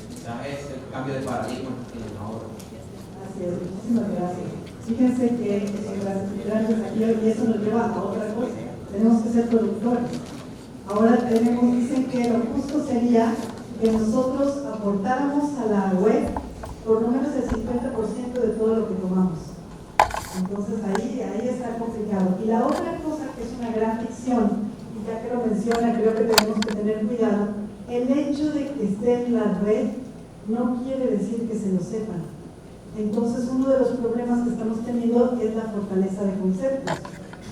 Quizás es el cambio de paradigma que tienen ahora. Así es, muchísimas gracias. Fíjense que gracias aquí, y eso nos lleva a otra cosa. Tenemos que ser productores. Ahora dicen que lo justo sería que nosotros aportáramos a la web por lo menos el 50% de todo lo que tomamos. Entonces ahí está complicado. Y la otra cosa que es una gran ficción, y ya que lo menciona, creo que tenemos que tener cuidado, el hecho de que esté en la red no quiere decir que se lo sepan. Entonces uno de los problemas que estamos teniendo es la fortaleza de conceptos.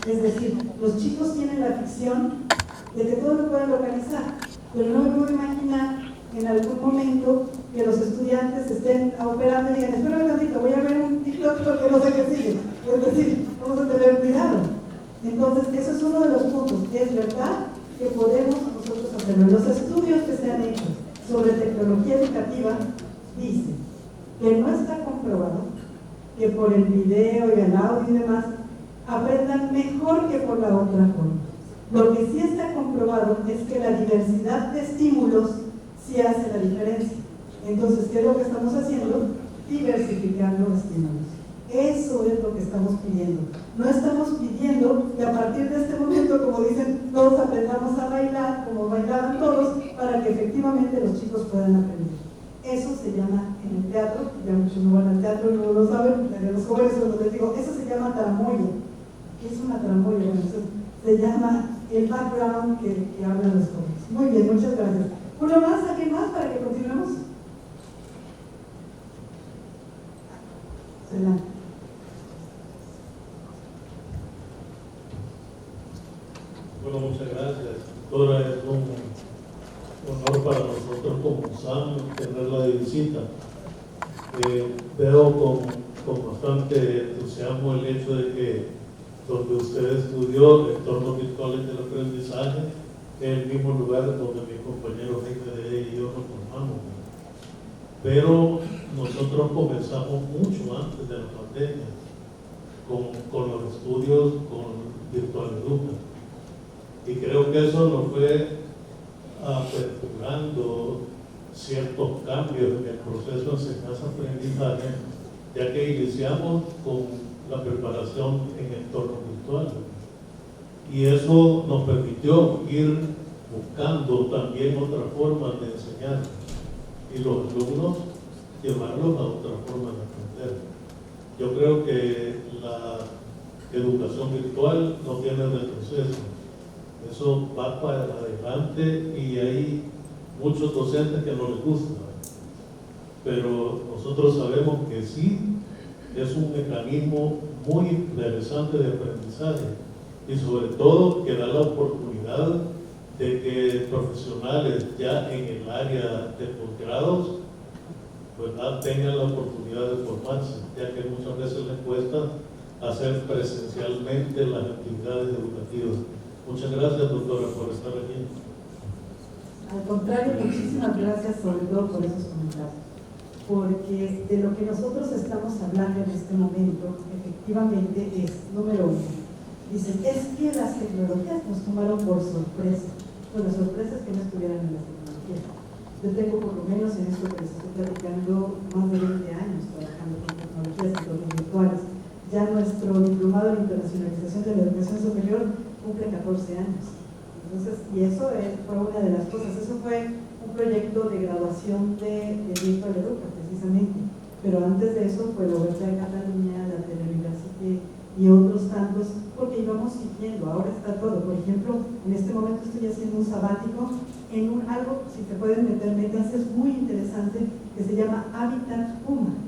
Es decir, los chicos tienen la ficción, de que todo lo puedan localizar, pero no me puedo imaginar en algún momento que los estudiantes estén operando y digan, espera un ratito, voy a ver un TikTok porque no sé qué sigue. Es decir, vamos a tener cuidado. Entonces, eso es uno de los puntos. Es verdad que podemos nosotros hacerlo. Los estudios que se han hecho sobre tecnología educativa dicen que no está comprobado que por el video y el audio y demás aprendan mejor que por la otra forma. Lo que sí está comprobado es que la diversidad de estímulos sí hace la diferencia. Entonces, ¿qué es lo que estamos haciendo? Diversificando estímulos. Eso es lo que estamos pidiendo. No estamos pidiendo que a partir de este momento, como dicen, todos aprendamos a bailar, como bailaban todos, para que efectivamente los chicos puedan aprender. Eso se llama en el teatro, ya muchos no van al teatro, no lo saben, los jóvenes cuando les digo, eso se llama tramoya. ¿Qué es una tramoya? Bueno, eso se llama el background que hablan los jóvenes. Muy bien, muchas gracias. ¿Uno más? ¿Alguien más para que continuemos? Adelante. Bueno, muchas gracias, doctora. Es un honor para nosotros como SAM tenerla de visita. Veo con bastante entusiasmo el hecho de que donde usted estudió, entornos virtuales del aprendizaje, es el mismo lugar donde mis compañeros GPD y yo nos formamos. Pero nosotros comenzamos mucho antes de la pandemia con los estudios con Virtual Educa. Y creo que eso nos fue aperturando ciertos cambios en el proceso de enseñanza-aprendizaje, ya que iniciamos con la preparación en entornos virtuales. Y eso nos permitió ir buscando también otras formas de enseñar y los alumnos llevarlos a otra forma de aprender. Yo creo que la educación virtual no tiene retroceso. Eso va para adelante y hay muchos docentes que no les gusta, pero nosotros sabemos que sí es un mecanismo muy interesante de aprendizaje y sobre todo que da la oportunidad de que profesionales ya en el área de posgrados ¿verdad? Tengan la oportunidad de formarse, ya que muchas veces les cuesta hacer presencialmente las actividades educativas. Muchas gracias, doctora, por estar aquí. Al contrario, muchísimas gracias sobre todo por esos comentarios, porque de lo que nosotros estamos hablando en este momento, efectivamente es, número uno, dicen, es que las tecnologías nos tomaron por sorpresa. Bueno, sorpresa es que no estuvieran en las tecnologías. Yo tengo por lo menos en esto que les estoy platicando más de 20 años trabajando con tecnologías y entornos virtuales. Ya nuestro diplomado en internacionalización de la educación superior cumple 14 años. Entonces, y eso fue una de las cosas, eso fue un proyecto de graduación de Virtual Educa, precisamente. Pero antes de eso fue la Universidad de Cataluña, la Teleuniversity y otros tantos, porque íbamos siguiendo, ahora está todo. Por ejemplo, en este momento estoy haciendo un sabático en algo, si se pueden meter, métanse, es muy interesante, que se llama Hábitat Puma.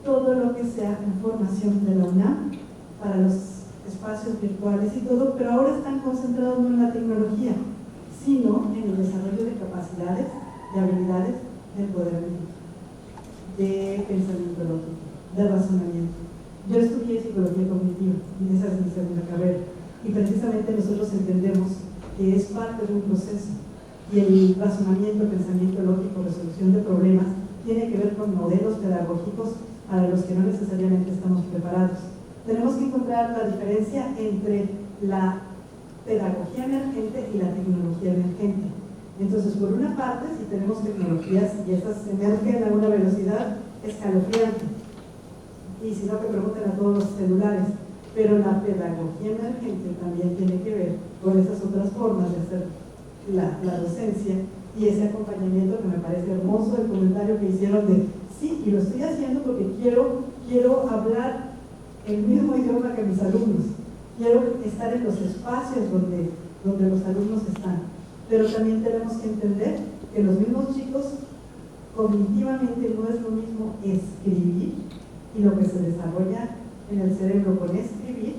Todo lo que sea información de la UNAM para los espacios virtuales y todo, pero ahora están concentrados no en la tecnología, sino en el desarrollo de capacidades, de habilidades, de empoderamiento, de pensamiento lógico, de razonamiento. Yo estudié psicología cognitiva y esa es mi segunda carrera, y precisamente nosotros entendemos que es parte de un proceso, y el razonamiento, pensamiento lógico, resolución de problemas tiene que ver con modelos pedagógicos para los que no necesariamente estamos preparados. Tenemos que encontrar la diferencia entre la pedagogía emergente y la tecnología emergente. Entonces, por una parte, si tenemos tecnologías y esas emergen a una velocidad escalofriante, y si no, que pregunten a todos los celulares, pero la pedagogía emergente también tiene que ver con esas otras formas de hacer la docencia y ese acompañamiento que me parece hermoso, el comentario que hicieron de sí, y lo estoy haciendo porque quiero hablar el mismo idioma que mis alumnos, quiero estar en los espacios donde los alumnos están, pero también tenemos que entender que los mismos chicos cognitivamente no es lo mismo escribir y lo que se desarrolla en el cerebro con escribir.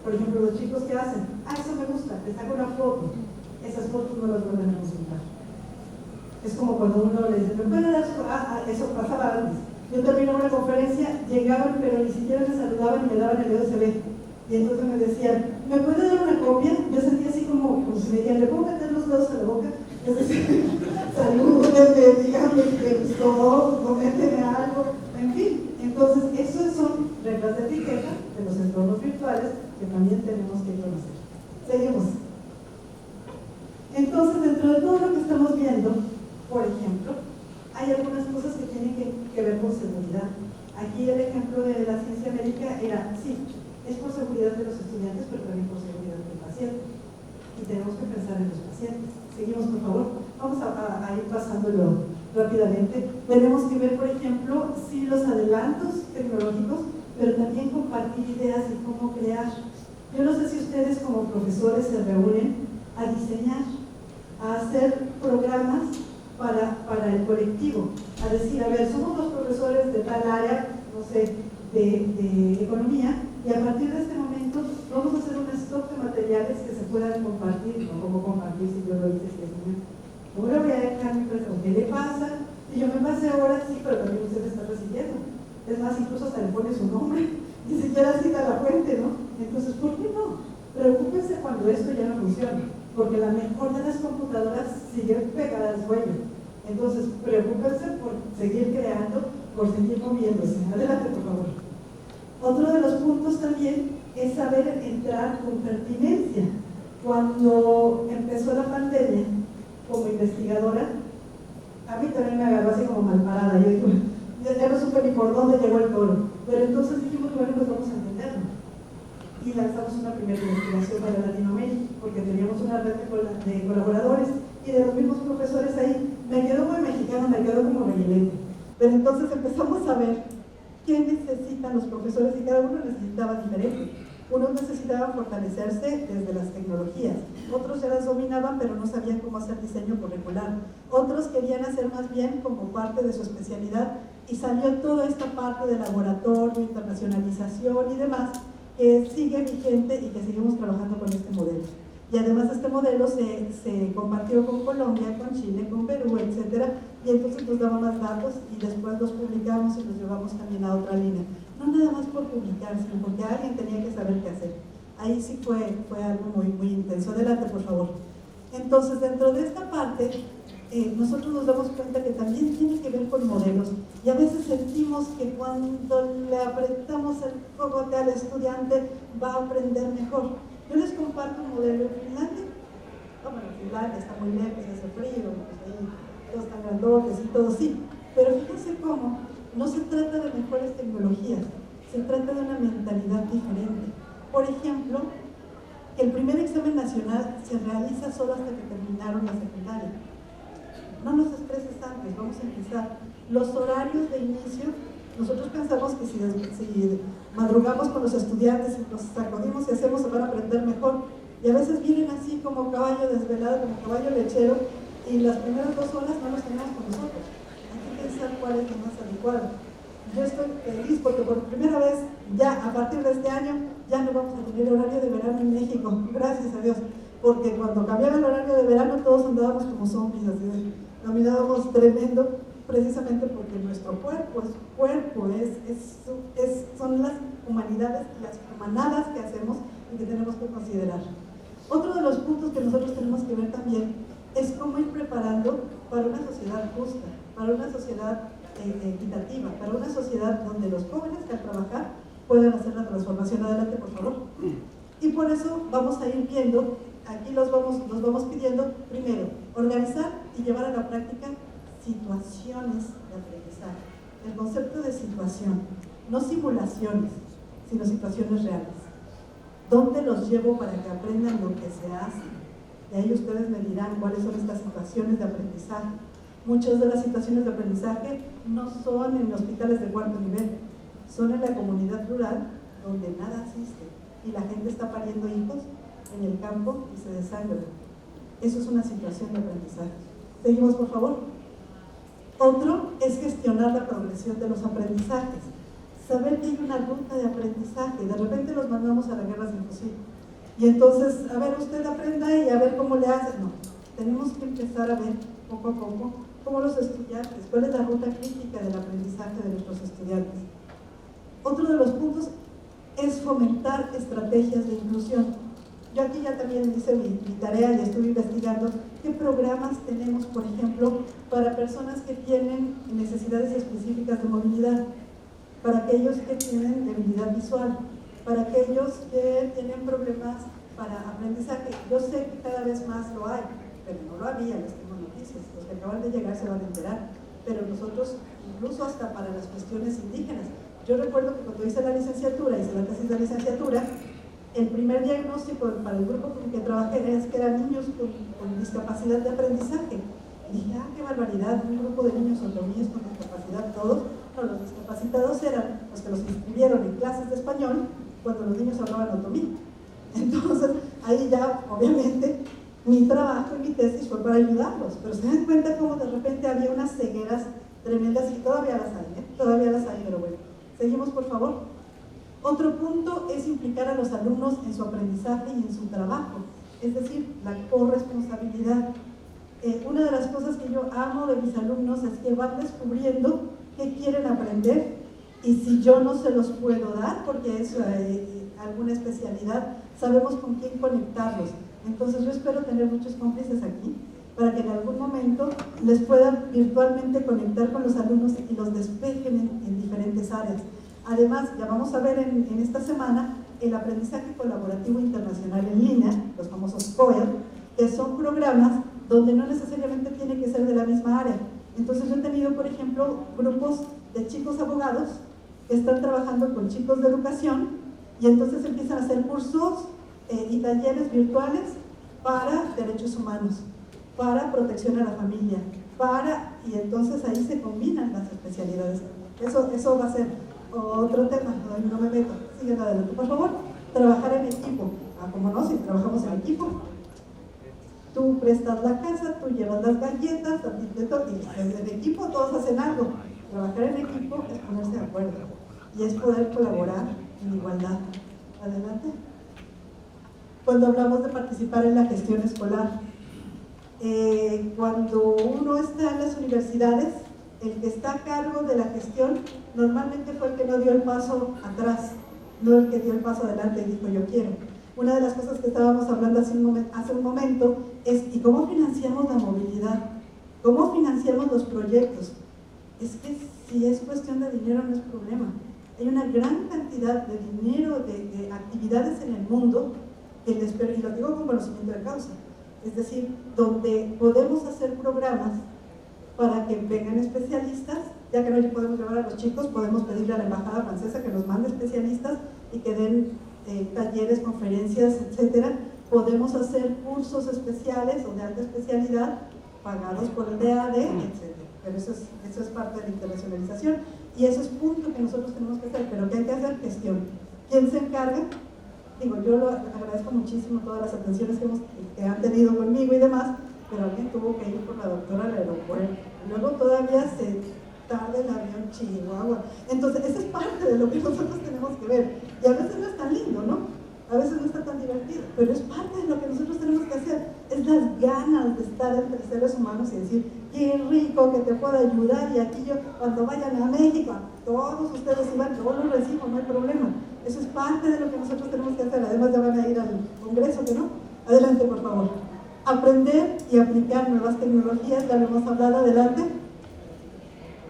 Por ejemplo, los chicos que hacen, eso me gusta, te saco una foto, esas fotos no las vuelven a consultar. Es como cuando uno le dice, ¿me puede dar su...? Eso pasaba antes. Yo terminaba una conferencia, llegaban, pero ni siquiera me saludaban y me daban el USB. Y entonces me decían, ¿me puede dar una copia? Yo sentía así como si me dijeran, ¿le puedo meter los dedos a la boca? Es decir, salúdenme, díganme que gustó, coméntenme algo, en fin. Entonces, esas son reglas de etiqueta de los entornos virtuales que también tenemos que conocer. Seguimos. Entonces, dentro de todo lo que estamos viendo, por ejemplo, hay algunas cosas que tienen que ver con seguridad. Aquí el ejemplo de la ciencia médica era, sí, es por seguridad de los estudiantes, pero también por seguridad del paciente. Y tenemos que pensar en los pacientes. Seguimos, por favor. Vamos a ir pasándolo rápidamente. Tenemos que ver, por ejemplo, sí, los adelantos tecnológicos, pero también compartir ideas y cómo crear. Yo no sé si ustedes como profesores se reúnen a diseñar, a hacer programas para el colectivo, a decir, a ver, somos los profesores de tal área, no sé, de economía, y a partir de este momento vamos a hacer un stock de materiales que se puedan compartir, no como compartir si yo lo hice, si es mío. Ahora voy a dejar mi pregunta, ¿qué le pasa? Y yo me pasé ahora sí, pero también usted está recibiendo. Es más, incluso hasta le pone su nombre, ni siquiera cita la fuente, ¿no? Entonces, ¿por qué no? Preocúpense cuando esto ya no funciona, porque la mejor de las computadoras sigue pegada al suelo. Entonces, preocúpense por seguir creando, por seguir moviéndose. Adelante, por favor. Otro de los puntos también es saber entrar con pertinencia. Cuando empezó la pandemia, como investigadora, a mí también me agarró así como mal parada. Yo digo, ya no supe ni por dónde llegó el toro. Pero entonces dijimos, bueno, pues vamos a entenderlo. Y lanzamos una primera investigación para Latinoamérica, porque teníamos una red de colaboradores y de los mismos profesores ahí. Me quedó muy mexicano, me quedó como reguilete. Pero entonces empezamos a ver qué necesitan los profesores y cada uno necesitaba diferente. Unos necesitaban fortalecerse desde las tecnologías, otros ya las dominaban pero no sabían cómo hacer diseño curricular, otros querían hacer más bien como parte de su especialidad y salió toda esta parte de laboratorio, internacionalización y demás que sigue vigente y que seguimos trabajando con este modelo. Y además este modelo se compartió con Colombia, con Chile, con Perú, etcétera, y entonces nos daba más datos y después los publicamos y los llevamos también a otra línea. No nada más por publicar, sino porque alguien tenía que saber qué hacer. Ahí sí fue algo muy, muy intenso. Adelante, por favor. Entonces, dentro de esta parte, nosotros nos damos cuenta que también tiene que ver con modelos. Y a veces sentimos que cuando le apretamos el cogote al estudiante va a aprender mejor. Yo les comparto un modelo en Finlandia. Bueno, Finlandia está muy lejos, hace frío, pues ahí todos están grandotes y todo, sí. Pero fíjense cómo no se trata de mejores tecnologías, se trata de una mentalidad diferente. Por ejemplo, el primer examen nacional se realiza solo hasta que terminaron la secundaria. No nos estreses antes, vamos a empezar. Los horarios de inicio, nosotros pensamos que si madrugamos con los estudiantes y nos sacudimos y hacemos, se van a aprender mejor. Y a veces vienen así como caballo desvelado, como caballo lechero, y las primeras 2 horas no los tenemos con nosotros. Hay que pensar cuál es lo más adecuado. Yo estoy feliz porque por primera vez, ya a partir de este año, ya no vamos a tener horario de verano en México, gracias a Dios. Porque cuando cambiaba el horario de verano, todos andábamos como zombies, así caminábamos tremendo, precisamente porque nuestro cuerpo son las humanidades, las humanadas que hacemos y que tenemos que considerar. Otro de los puntos que nosotros tenemos que ver también es cómo ir preparando para una sociedad justa, para una sociedad equitativa, para una sociedad donde los jóvenes que al trabajar puedan hacer la transformación. Adelante, por favor. Y por eso vamos a ir viendo, aquí los vamos pidiendo, primero, organizar y llevar a la práctica situaciones de aprendizaje. El concepto de situación, no simulaciones, sino situaciones reales. ¿Dónde los llevo para que aprendan lo que se hace? Y ahí ustedes me dirán cuáles son estas situaciones de aprendizaje. Muchas de las situaciones de aprendizaje no son en hospitales de 4º nivel, son en la comunidad rural donde nada existe y la gente está pariendo hijos en el campo y se desangra. Eso es una situación de aprendizaje. Seguimos, por favor. Otro es gestionar la progresión de los aprendizajes. Saber que hay una ruta de aprendizaje. De repente los mandamos a la guerra sin fusil. Y entonces, a ver, usted aprenda y a ver cómo le hace. No, tenemos que empezar a ver poco a poco cómo los estudiantes, cuál es la ruta crítica del aprendizaje de nuestros estudiantes. Otro de los puntos es fomentar estrategias de inclusión. Yo aquí ya también hice mi tarea y estuve investigando qué programas tenemos, por ejemplo, para personas que tienen necesidades específicas de movilidad, para aquellos que tienen debilidad visual, para aquellos que tienen problemas para aprendizaje. Yo sé que cada vez más lo hay, pero no lo había, les tengo noticias. Los que acaban de llegar se van a enterar, pero nosotros, incluso hasta para las cuestiones indígenas. Yo recuerdo que cuando hice la licenciatura, hice la tesis de licenciatura, el primer diagnóstico para el grupo con el que trabajé es que eran niños con discapacidad de aprendizaje. Y dije, qué barbaridad, un grupo de niños otomíes con discapacidad, todos. No, los discapacitados eran los que los inscribieron en clases de español cuando los niños hablaban otomí. Entonces, ahí ya, obviamente, mi trabajo y mi tesis fue para ayudarlos, pero se dan cuenta cómo de repente había unas cegueras tremendas y todavía las hay, todavía las hay, pero bueno. Seguimos, por favor. Otro punto es implicar a los alumnos en su aprendizaje y en su trabajo, es decir, la corresponsabilidad. Una de las cosas que yo amo de mis alumnos es que van descubriendo qué quieren aprender y si yo no se los puedo dar, porque es alguna especialidad, sabemos con quién conectarlos. Entonces yo espero tener muchos cómplices aquí para que en algún momento les puedan virtualmente conectar con los alumnos y los despejen en diferentes áreas. Además, ya vamos a ver en esta semana el aprendizaje colaborativo internacional en línea, los famosos COER, que son programas donde no necesariamente tiene que ser de la misma área. Entonces yo he tenido, por ejemplo, grupos de chicos abogados que están trabajando con chicos de educación y entonces empiezan a hacer cursos y talleres virtuales para derechos humanos, para protección a la familia, y entonces ahí se combinan las especialidades. Eso va a ser otro tema, no me meto. Sigan adelante, por favor. Trabajar en equipo. ¿Cómo no? Si trabajamos en equipo. Tú prestas la casa, tú llevas las galletas, y en equipo todos hacen algo. Trabajar en equipo es ponerse de acuerdo y es poder colaborar en igualdad. Adelante. Cuando hablamos de participar en la gestión escolar, cuando uno está en las universidades, el que está a cargo de la gestión normalmente fue el que no dio el paso atrás, no el que dio el paso adelante y dijo yo quiero. Una de las cosas que estábamos hablando hace un momento es ¿y cómo financiamos la movilidad? ¿Cómo financiamos los proyectos? Es que si es cuestión de dinero no es problema. Hay una gran cantidad de dinero, de actividades en el mundo que les permite, y lo digo con conocimiento de causa, es decir, donde podemos hacer programas para que vengan especialistas, ya que no podemos llevar a los chicos, podemos pedirle a la embajada francesa que nos mande especialistas y que den talleres, conferencias, etcétera. Podemos hacer cursos especiales o de alta especialidad pagados por el DAD, etcétera. Pero eso es parte de la internacionalización y eso es punto que nosotros tenemos que hacer, pero que hay que hacer gestión. ¿Quién se encarga? Digo, yo lo agradezco muchísimo todas las atenciones que han tenido conmigo y demás, pero alguien tuvo que ir por la doctora al aeropuerto. Luego todavía se tarda el avión Chihuahua. Entonces, esa es parte de lo que nosotros tenemos que ver. Y a veces no es tan lindo, ¿no? A veces no está tan divertido, pero es parte de lo que nosotros tenemos que hacer. Es las ganas de estar entre seres humanos y decir, qué rico que te puedo ayudar. Y aquí yo, cuando vayan a México, todos ustedes iban, yo los recibo, no hay problema. Eso es parte de lo que nosotros tenemos que hacer. Además, ya van a ir al Congreso, ¿que no? Adelante, por favor. Aprender y aplicar nuevas tecnologías, ya lo hemos hablado, adelante.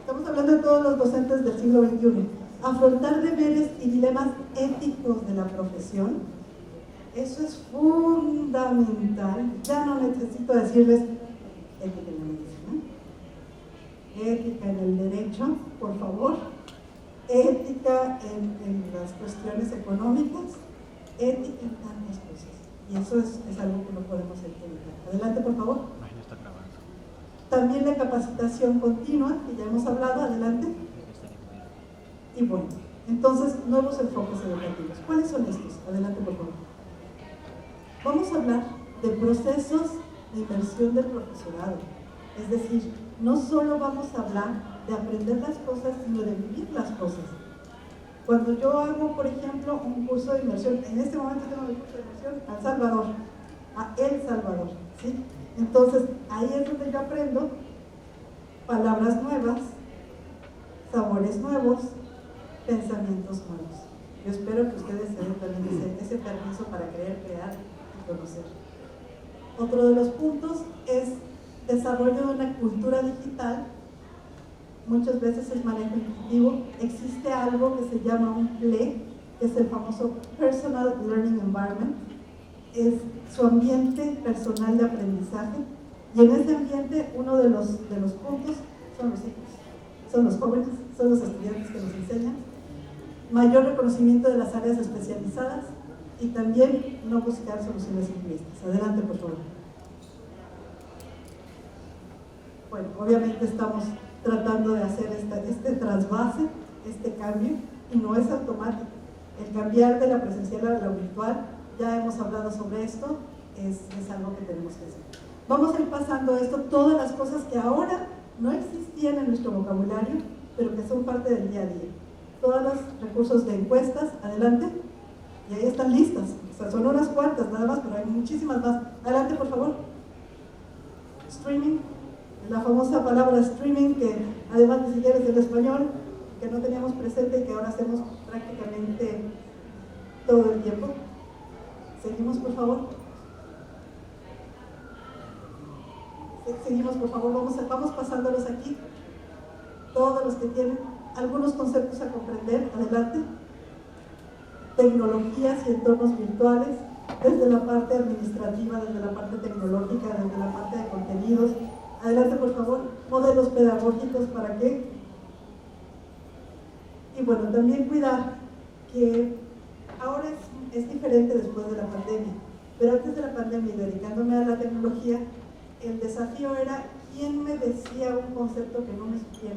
Estamos hablando de todos los docentes del siglo XXI. Afrontar deberes y dilemas éticos de la profesión, eso es fundamental. Ya no necesito decirles ética en la medicina, ética en el derecho, por favor, ética en las cuestiones económicas, ética en tantas cosas. Y eso es algo que no podemos evitar. Adelante, por favor. También la capacitación continua, que ya hemos hablado, adelante. Y bueno, entonces, nuevos enfoques educativos. ¿Cuáles son estos? Adelante, por favor. Vamos a hablar de procesos de inmersión del profesorado. Es decir, no solo vamos a hablar de aprender las cosas, sino de vivir las cosas. Cuando yo hago, por ejemplo, un curso de inmersión, en este momento tengo el curso de inmersión a El Salvador, ¿sí? Entonces, ahí es donde yo aprendo palabras nuevas, sabores nuevos, pensamientos nuevos. Yo espero que ustedes se den también ese permiso para creer, crear y conocer. Otro de los puntos es desarrollo de una cultura digital. Muchas veces es manejo intuitivo. Existe algo que se llama un PLE, que es el famoso Personal Learning Environment. Es su ambiente personal de aprendizaje. Y en ese ambiente, uno de los puntos son los hijos, son los jóvenes, son los estudiantes que nos enseñan. Mayor reconocimiento de las áreas especializadas y también no buscar soluciones simplistas. Adelante, por favor. Bueno, obviamente estamos tratando de hacer este trasvase, este cambio, y no es automático. El cambiar de la presencial a la virtual, ya hemos hablado sobre esto, es algo que tenemos que hacer. Vamos a ir pasando esto, todas las cosas que ahora no existían en nuestro vocabulario, pero que son parte del día a día. Todos los recursos de encuestas, adelante, y ahí están listas, o sea, son unas cuantas nada más, pero hay muchísimas más. Adelante, por favor. Streaming, la famosa palabra streaming, que además ni siquiera es el español, que no teníamos presente y que ahora hacemos prácticamente todo el tiempo. Seguimos, por favor. Seguimos, por favor, vamos pasándolos aquí. Todos los que tienen algunos conceptos a comprender, adelante. Tecnologías y entornos virtuales, desde la parte administrativa, desde la parte tecnológica, desde la parte de contenidos. Adelante, por favor. Modelos pedagógicos, ¿para qué? Y bueno, también cuidar que ahora es diferente después de la pandemia, pero antes de la pandemia, y dedicándome a la tecnología, el desafío era quién me decía un concepto que no me supiera.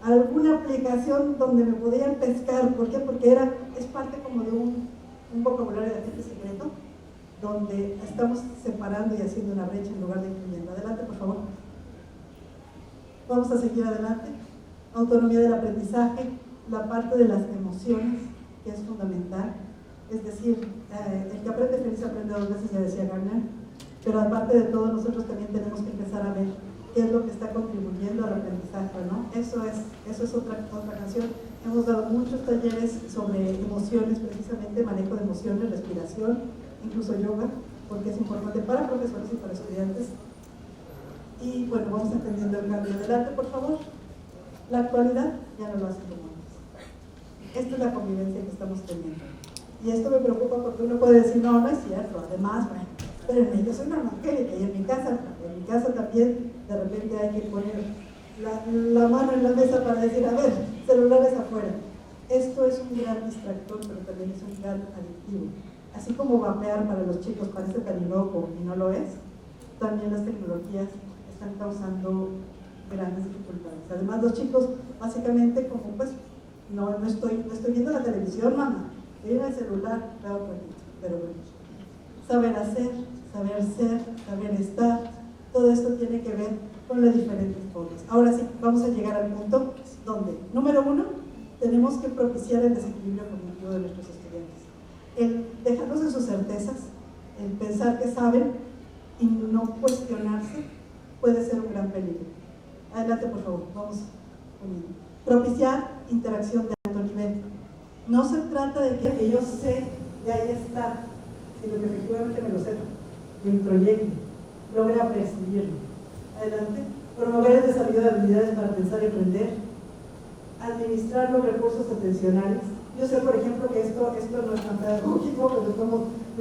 Alguna aplicación donde me podían pescar. ¿Por qué? Porque es parte como de un vocabulario de agente secreto, donde estamos separando y haciendo una brecha en lugar de incluyendo. Adelante, por favor. Vamos a seguir adelante. Autonomía del aprendizaje, la parte de las emociones, que es fundamental. Es decir, el que aprende feliz aprende dos veces, ya decía Gardner. Pero aparte de todo, nosotros también tenemos que empezar a ver qué es lo que está contribuyendo al aprendizaje, ¿no? Eso es otra canción. Hemos dado muchos talleres sobre emociones, precisamente manejo de emociones, respiración, incluso yoga, porque es importante para profesores y para estudiantes. Y bueno, vamos entendiendo el cambio. Adelante, por favor. La actualidad ya no lo hace como antes. Esta es la convivencia que estamos teniendo. Y esto me preocupa porque uno puede decir, no es cierto. Además, bueno, espérenme, yo soy una evangélica y en mi casa también de repente hay que poner la mano en la mesa para decir, a ver, celulares afuera. Esto es un gran distractor, pero también es un gran adictivo. Así como vapear para los chicos parece tan loco y no lo es, también las tecnologías están causando grandes dificultades. Además, los chicos, básicamente, como pues, no estoy viendo la televisión, mamá, estoy en el celular, claro, pero bueno. Saber hacer, saber ser, saber estar, todo esto tiene que ver con las diferentes formas. Ahora sí, vamos a llegar al punto donde, número 1, tenemos que propiciar el desequilibrio cognitivo de nuestros estudiantes. El dejarlos en sus certezas, el pensar que saben y no cuestionarse puede ser un gran peligro. Adelante, por favor, vamos conmigo. Propiciar interacción de alto nivel. No se trata de que yo sé, de ahí está, sino que efectivamente me lo sepa, me introyecte, logre percibirlo. Adelante. Promover el desarrollo de habilidades para pensar y aprender. Administrar los recursos atencionales. Yo sé, por ejemplo, que esto no es tan pedagógico, pero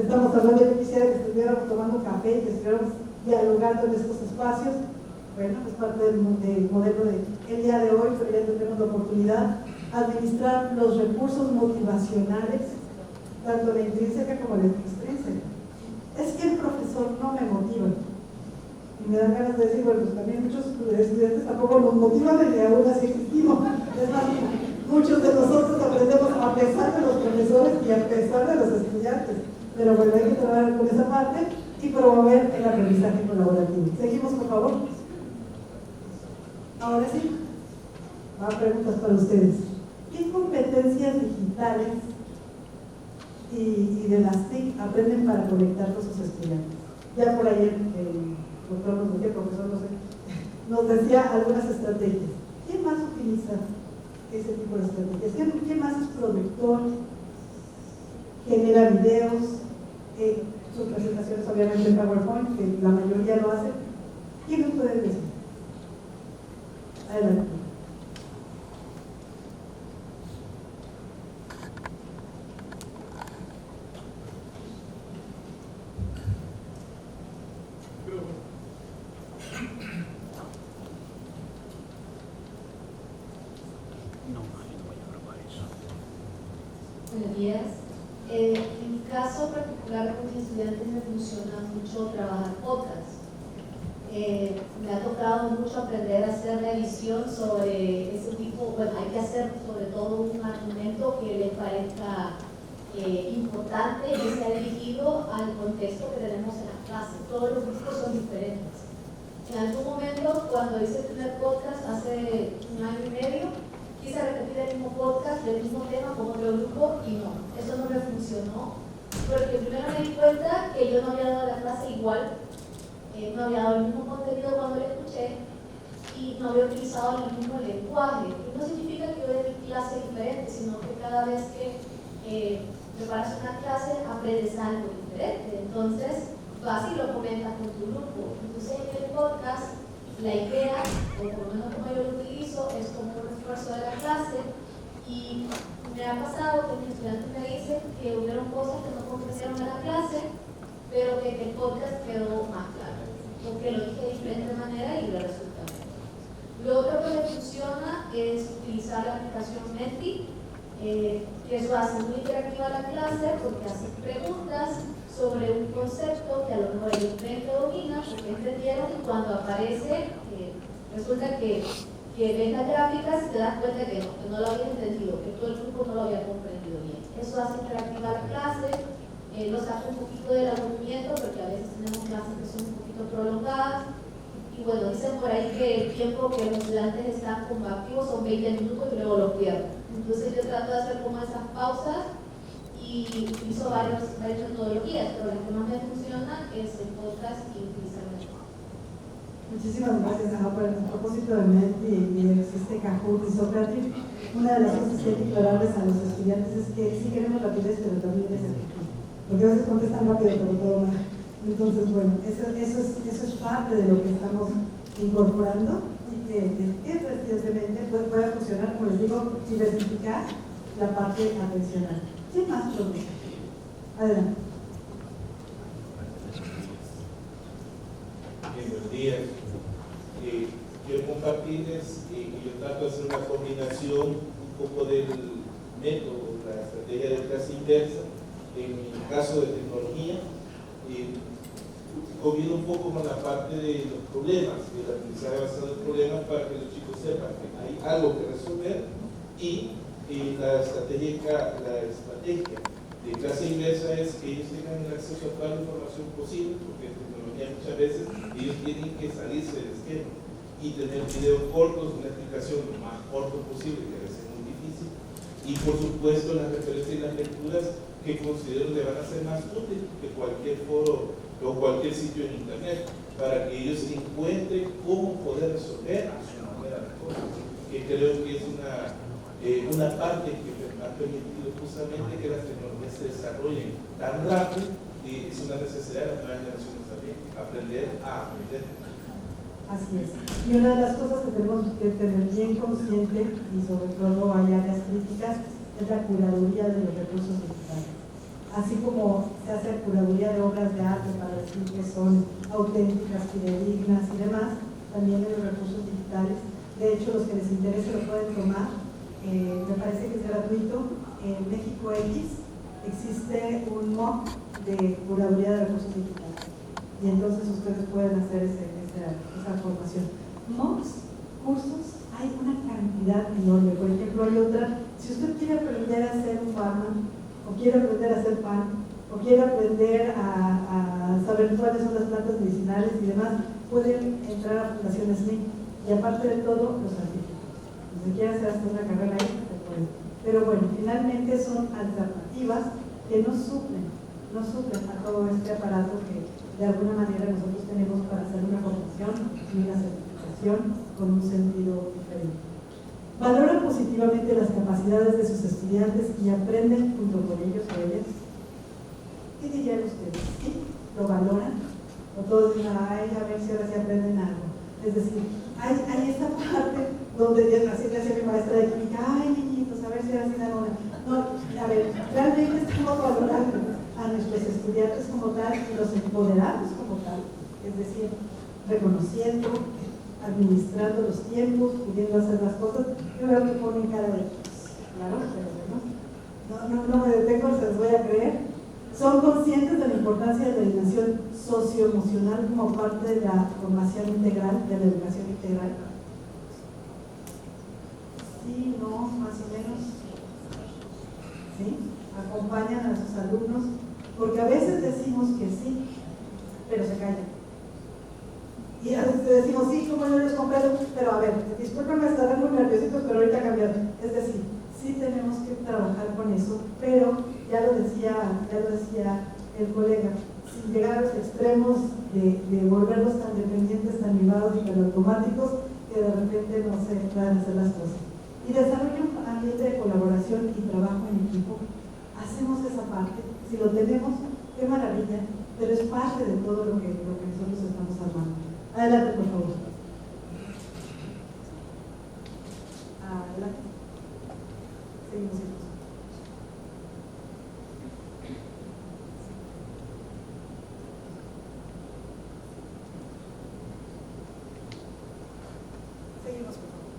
estamos hablando, yo quisiera que estuviéramos tomando café y que estuviéramos dialogando en estos espacios. Bueno, es parte del modelo del día de hoy, pero ya tendremos la oportunidad. Administrar los recursos motivacionales, tanto la intrínseca como la extrínseca. Es que el profesor no me motiva. Y me dan ganas de decir, bueno, pues también muchos estudiantes tampoco nos motivan y aún así existimos. Es más, muchos de nosotros aprendemos a pesar de los profesores y a pesar de los estudiantes. Pero bueno, hay que trabajar con esa parte y promover el aprendizaje colaborativo. Seguimos, por favor. Ahora sí, preguntas para ustedes. ¿qué competencias digitales y de las TIC aprenden para conectar con sus estudiantes? Ya por ahí el doctor nos decía, profesor, no sé, nos decía algunas estrategias. ¿Quién más utiliza ese tipo de estrategias? ¿Quién más es productor? Genera videos, sus presentaciones obviamente en PowerPoint, que la mayoría lo hace. ¿Quién nos puede decir? Adelante. No, ahí no voy a grabar eso. Buenos días. En mi caso particular con mis estudiantes me funciona mucho trabajar podcast. Me ha tocado mucho aprender a hacer revisión sobre ese tipo, bueno, hay que hacer sobre todo un argumento que le parezca importante y que sea dirigido al contexto que tenemos en la clase. Todos los grupos son diferentes. En algún momento, cuando hice el primer podcast hace 1 año y medio, quise repetir el mismo podcast, del mismo tema con otro grupo y no, eso no me funcionó, porque primero me di cuenta que yo no había dado la clase igual, no había dado el mismo contenido cuando lo escuché y no había utilizado el mismo lenguaje. Y no significa que yo dé mi clase diferente, sino que cada vez que preparas una clase aprendes algo diferente. Entonces, vas y lo comentas con tu grupo. Entonces, en el podcast, la idea, o por lo menos como yo lo utilizo, es como un refuerzo de la clase. Y me ha pasado que mis estudiantes me dicen que hubieron cosas que no comprendieron en la clase, pero que el podcast quedó más claro, porque lo dije de diferente manera y le resulta bien. Lo otro que me funciona es utilizar la aplicación Menti, que eso hace muy interactiva la clase porque hace preguntas sobre un concepto que a lo mejor ellos creen que dominan, porque entendieron, y cuando aparece, resulta que ves las gráficas y te das cuenta que no lo habías entendido, que todo el grupo no lo había comprendido bien. Eso hace interactiva la clase, lo saca un poquito del aburrimiento, porque a veces tenemos clases que son un poquito prolongadas. Y bueno, dicen por ahí que el tiempo que los estudiantes están como activos son 20 minutos y luego los pierden. Entonces yo trato de hacer como esas pausas y utilizo varias metodologías, pero la que más me funciona es el podcast y utilizar el lenguaje. Muchísimas gracias, Ana, por el propósito de Menti y este Kahoot y Sócrates. Una de las cosas que hay que aclararles a los estudiantes es que sí queremos rapidez, pero también es efectivo. Porque a veces contestan rápido, pero todo mal. Entonces, bueno, eso es parte de lo que estamos incorporando y que recientemente puede funcionar, como les digo, diversificar la parte atencional. ¿Qué más produce? Adelante. Buenos días. Quiero compartirles que yo trato de hacer una combinación un poco del método, la estrategia de clase inversa, en el caso de tecnología, combino un poco con la parte de los problemas, del aprendizaje basado en problemas, para que los chicos sepan que hay algo que resolver, y la estrategia de clase inversa es que ellos tengan el acceso a toda la información posible, porque en tecnología muchas veces ellos tienen que salirse del esquema y tener videos cortos, una explicación lo más corto posible, que a veces es muy difícil, y por supuesto las referencias y las lecturas que considero le van a ser más útiles que cualquier foro o cualquier sitio en internet, para que ellos encuentren cómo poder resolver a su manera las cosas, que creo que es una parte que ha permitido justamente que las tecnologías se desarrollen tan rápido, y es una necesidad de las nuevas generaciones también, aprender a aprender. Así es. Y una de las cosas que tenemos que tener bien consciente, y sobre todo hay áreas críticas, es la curaduría de los recursos digitales. Así como se hace curaduría de obras de arte para decir que son auténticas, fidedignas y demás, también de los recursos digitales. De hecho, los que les interese lo pueden tomar. Me parece que es gratuito. En México X existe un MOOC de curaduría de recursos digitales. Y entonces ustedes pueden hacer esa formación. MOOCs, cursos, hay una cantidad enorme. Por ejemplo, hay otra. Si usted quiere aprender a ser un barman, o quiere aprender a hacer pan, o quiere aprender a saber cuáles son las plantas medicinales y demás, pueden entrar a Fundación SNIC. Y aparte de todo, los artículos. Si quiere hacer hasta una carrera ahí, se puede. Pero bueno, finalmente son alternativas que no suplen a todo este aparato que de alguna manera nosotros tenemos para hacer una formación y una certificación con un sentido diferente. Valoran positivamente las capacidades de sus estudiantes y aprenden junto con ellos o ellas. ¿Qué dirían ustedes? ¿Sí? ¿Lo valoran? O todos dicen, ay, a ver si ahora sí aprenden algo. Es decir, hay esta parte donde así le decía mi maestra de química, ay, niñitos, a ver si ahora sí dan una. No, a ver, realmente estamos valorando a nuestros estudiantes como tal y los empoderamos como tal. Es decir, reconociendo, administrando los tiempos, pudiendo hacer las cosas. Yo veo que ponen cara de, claro, pero no me detengo, se los voy a creer. Son conscientes de la importancia de la dimensión socioemocional como parte de la formación integral, de la educación integral. Sí, no, más o menos. ¿Sí? Acompañan a sus alumnos, porque a veces decimos que sí, pero se callan. Y a veces decimos, sí, como yo les comprendo, pero a ver, discúlpenme, estarán muy nerviositos, pero ahorita cambiaron. Es decir, sí tenemos que trabajar con eso, pero ya lo decía el colega, sin llegar a los extremos de volverlos tan dependientes, tan mimados y tan automáticos, que de repente no se puedan hacer las cosas. Y desarrolla un ambiente de colaboración y trabajo en equipo. Hacemos esa parte, si lo tenemos, qué maravilla, pero es parte de todo lo que nosotros estamos armando. Adelante, por favor. Adelante. Seguimos. Seguimos, por favor.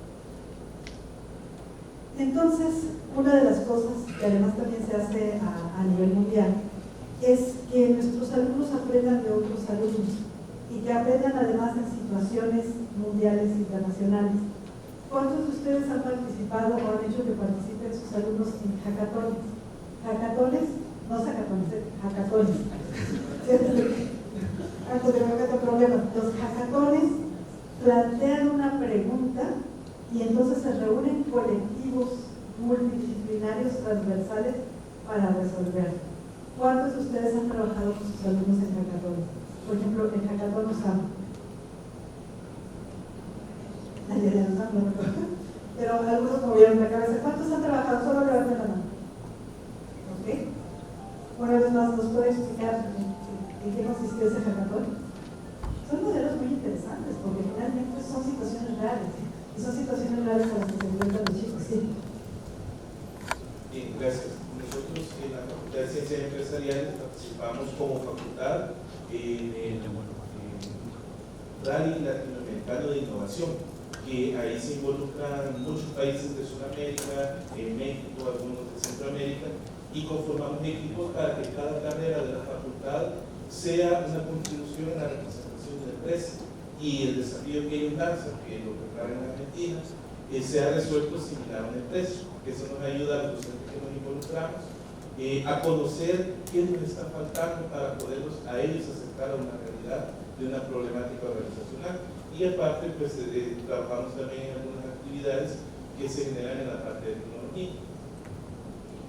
Entonces, una de las cosas que además también se hace a nivel mundial es que nuestros alumnos aprendan de otros alumnos y que aprendan además en situaciones mundiales internacionales. ¿Cuántos de ustedes han participado o han hecho que participen sus alumnos en hackatones? ¿Hackatones? No hackatones, hackatones. Antes de que me meta problemas. Los hackatones plantean una pregunta y entonces se reúnen colectivos multidisciplinarios transversales para resolver. ¿Cuántos de ustedes han trabajado con sus alumnos en hackatones? Por ejemplo, el hackatón USAM. Pero algunos movieron la cabeza. ¿Cuántos han trabajado? Solo levanten la mano. ¿Ok? Una vez más, ¿nos puede explicar en qué consistió ese hackatón? Son modelos muy interesantes porque finalmente son situaciones reales. Y son situaciones reales a las que se enfrentan los chicos. Sí. Gracias. Nosotros en la Facultad de Ciencias Empresariales participamos como facultad en el Rally Latinoamericano de Innovación, que ahí se involucran muchos países de Sudamérica, México, algunos de Centroamérica, y conformamos equipos para que cada carrera de la facultad sea una contribución en la representación de la empresa y el desafío que ellos lanzan, que lo preparan en Argentina, sea resuelto similar a una empresa, porque eso nos ayuda a los docentes que nos involucramos a conocer qué nos está faltando para poderlos a ellos acercar a una realidad de una problemática organizacional. Y aparte, pues trabajamos también en algunas actividades que se generan en la parte de tecnología.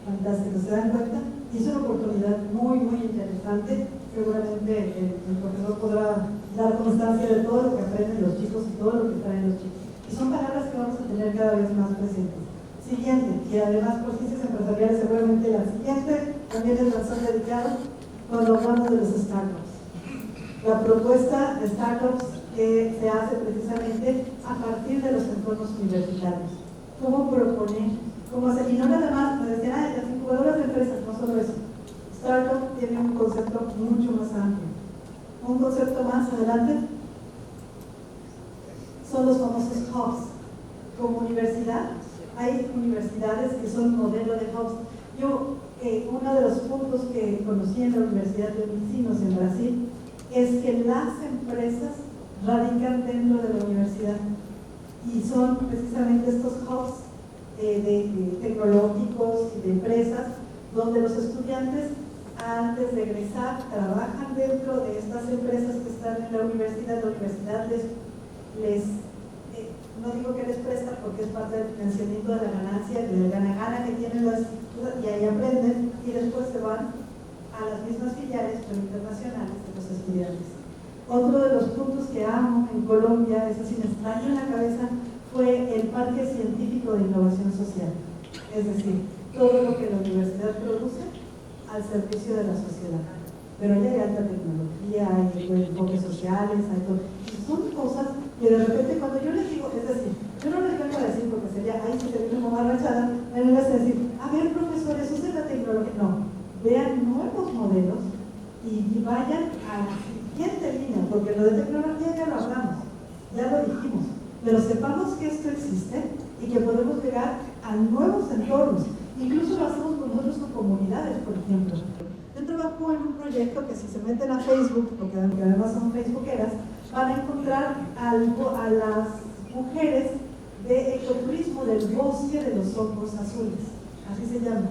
Fantástico, ¿se dan cuenta? Y es una oportunidad muy, muy interesante. Seguramente el profesor podrá dar constancia de todo lo que aprenden los chicos y todo lo que traen los chicos. Y son palabras que vamos a tener cada vez más presentes. Siguiente, y además por ciencias empresariales seguramente la siguiente también es razón dedicada con los ramos de los startups. La propuesta de startups que se hace precisamente a partir de los entornos universitarios. ¿Cómo proponer? ¿Cómo hacer? Y no nada más, me decían, las incubadoras de empresas, no solo eso. Startup tiene un concepto mucho más amplio. Un concepto más adelante son los famosos hubs. Como universidad, hay universidades que son modelo de hubs. Yo, uno de los puntos que conocí en la Universidad de Unicinos en Brasil es que las empresas radican dentro de la universidad y son precisamente estos hubs tecnológicos y de empresas donde los estudiantes antes de egresar trabajan dentro de estas empresas que están en la universidad les no digo que les presta porque es parte del financiamiento de la ganancia, de la gana que tienen las, y ahí aprenden, y después se van a las mismas filiales, pero internacionales, de los estudiantes. Otro de los puntos que amo en Colombia, eso sí me extraño en la cabeza, fue el Parque Científico de Innovación Social. Es decir, todo lo que la universidad produce al servicio de la sociedad. Pero ya hay alta tecnología, hay enfoques sociales, hay todo. Y son cosas que de repente cuando yo les digo, es decir, yo no les vengo a decir porque sería, ahí si se viene como arrachada, me vengo a decir, a ver profesores, usen la tecnología. No, vean nuevos modelos y vayan a la siguiente línea, porque lo de tecnología ya lo hablamos, ya lo dijimos, pero sepamos que esto existe y que podemos llegar a nuevos entornos. Incluso lo hacemos con nosotros con comunidades, por ejemplo. Yo trabajo en un proyecto que si se meten a Facebook, porque además son facebookeras, van a encontrar a las mujeres de ecoturismo del bosque de los hongos azules, así se llama.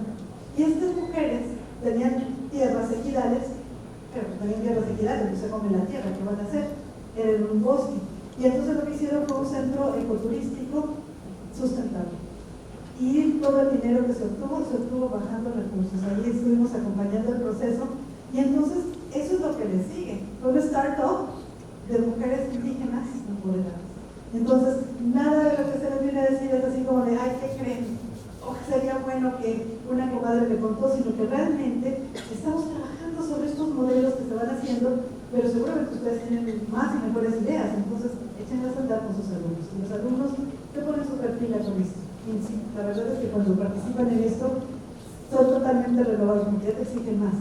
Y estas mujeres tenían tierras ejidales, pero tenían tierras ejidales, no se come la tierra, ¿qué van a hacer? Era en un bosque. Y entonces lo que hicieron fue un centro ecoturístico sustentable. Y todo el dinero que se obtuvo bajando recursos. Ahí estuvimos acompañando el proceso. Y entonces, eso es lo que le sigue. Fue un startup de mujeres indígenas empoderadas. Entonces, nada de lo que se les viene a decir es así como de, ay, ¿qué creen? O sería bueno que una comadre me contó, sino que realmente estamos trabajando sobre estos modelos que se van haciendo, pero seguramente ustedes tienen más y mejores ideas. Entonces, échenlas a andar con sus alumnos. Y los alumnos, ¿qué ponen su perfil con esto? Y sí, la verdad es que cuando participan en esto son totalmente renovados, porque ya te exigen más,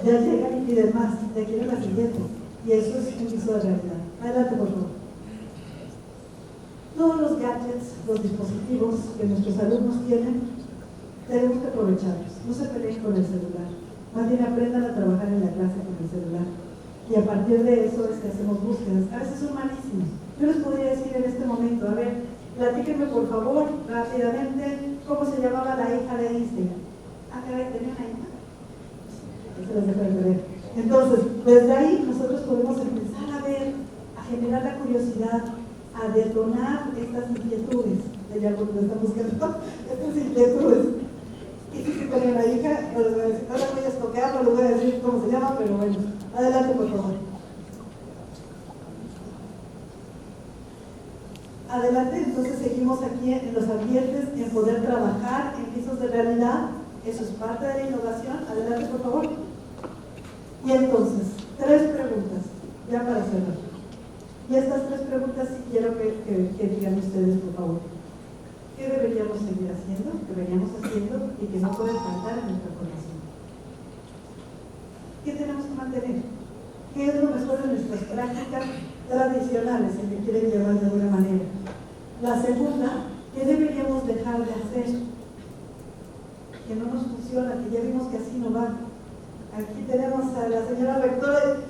ya llegan y piden más, ya quieren la siguiente, y eso es un piso de realidad. Adelante, por favor. Todos los gadgets, los dispositivos que nuestros alumnos tienen, tenemos que aprovecharlos. No se peleen con el celular, más bien aprendan a trabajar en la clase con el celular, y a partir de eso es que hacemos búsquedas. A veces son malísimos. Yo les podría decir en este momento, a ver, platíquenme por favor, rápidamente, cómo se llamaba la hija de Einstein. Ah, caray, ¿tenía una hija? Se las dejo de ver. Entonces, desde ahí nosotros podemos empezar a ver, a generar la curiosidad, a detonar estas inquietudes. Ella lo está buscando, estas inquietudes. Y si tenía una hija, no les voy a decir, no la voy a estoquear, no les voy a decir cómo se llama, pero bueno, adelante por favor. Adelante, entonces seguimos aquí en los ambientes, en poder trabajar en pisos de realidad, eso es parte de la innovación. Adelante, por favor. Y entonces, 3 preguntas, ya para cerrar. Y estas 3 preguntas sí quiero que digan ustedes, por favor. ¿Qué deberíamos seguir haciendo? ¿Qué veníamos haciendo y que no puede faltar en nuestra formación? ¿Qué tenemos que mantener? ¿Qué es lo mejor de nuestras prácticas tradicionales, si me quieren llamar de alguna manera? La segunda, ¿qué deberíamos dejar de hacer? Que no nos funciona, que ya vimos que así no va. Aquí tenemos a la señora rectora,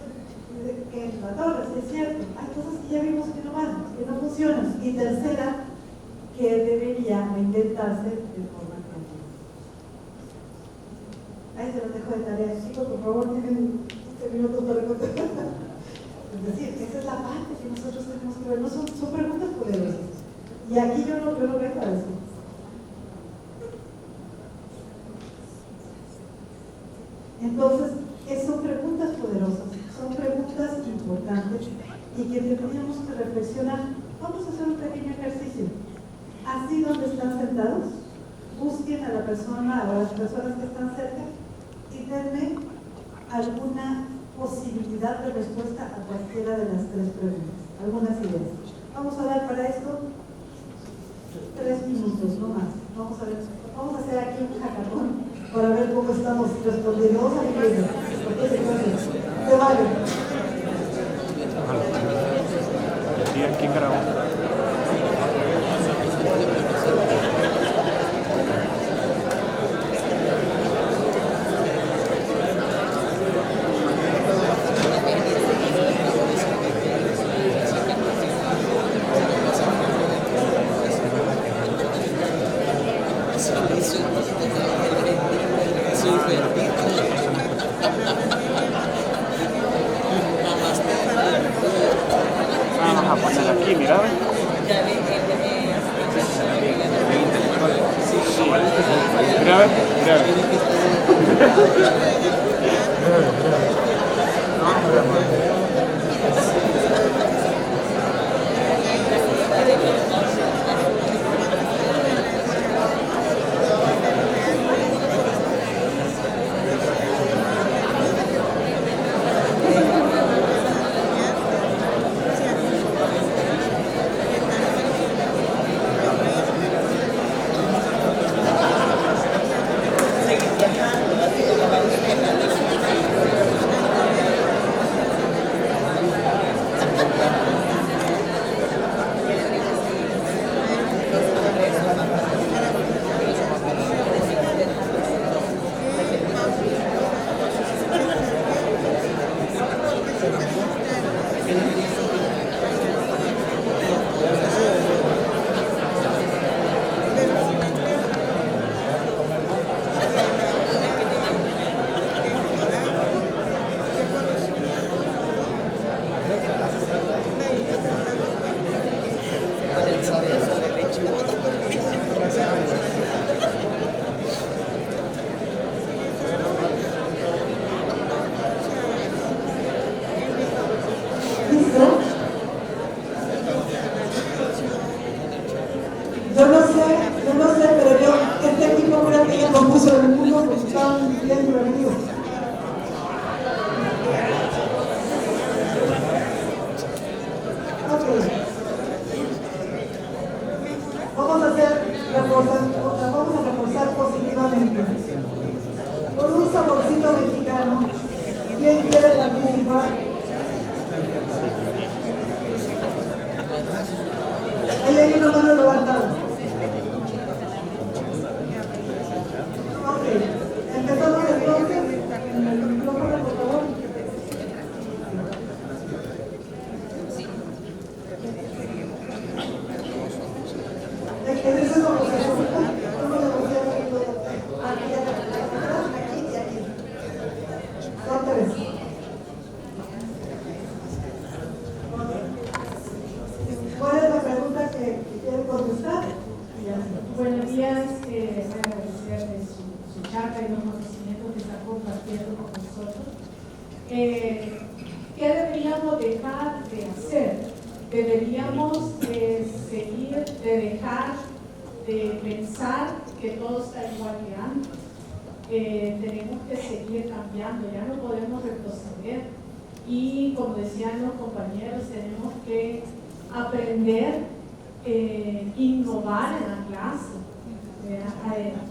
que es la torre, sí es cierto. Hay cosas que ya vimos que no van, que no funcionan. Y tercera, que debería reinventarse de forma creativa. Ahí se los dejo de tarea. Chicos, por favor, tienen 15 minutos para contestar. Es decir, esa es la parte que nosotros tenemos que ver. No son preguntas poderosas. Y aquí yo no vengo a eso. Entonces, son preguntas poderosas, son preguntas importantes y que tendríamos que reflexionar. Vamos a hacer un pequeño ejercicio. Así donde están sentados, busquen a la persona o a las personas que están cerca y denme alguna posibilidad de respuesta a cualquiera de las 3 preguntas, algunas ideas. Vamos a dar para esto 3 minutos, no más. Vamos a hacer aquí un hackathon para ver cómo estamos respondiendo. Vamos a ver se vale. ¿Quién grabó? Yo no sé, pero yo, este equipo creo que ya compuso el mundo porque estaban bien divertidos. Ok. Vamos a reforzar positivamente. Con un saborcito mexicano. ¿Quién quiere participar? Ahí hay una mano levantada. Ok, empezamos entonces en el micrófono, por favor. Ese es como se resulta. ¿Cómo negociar aquí, aquí y aquí? Son tres. ¿Cuál es la pregunta que quieren contestar? Buenos días, agradecer de su charla y los conocimientos que está compartiendo con nosotros. ¿Qué deberíamos dejar de hacer? Deberíamos seguir, de dejar de pensar que todo está igual que antes. Tenemos que seguir cambiando, ya no podemos retroceder. Y como decían los compañeros, tenemos que aprender, innovar en la clase,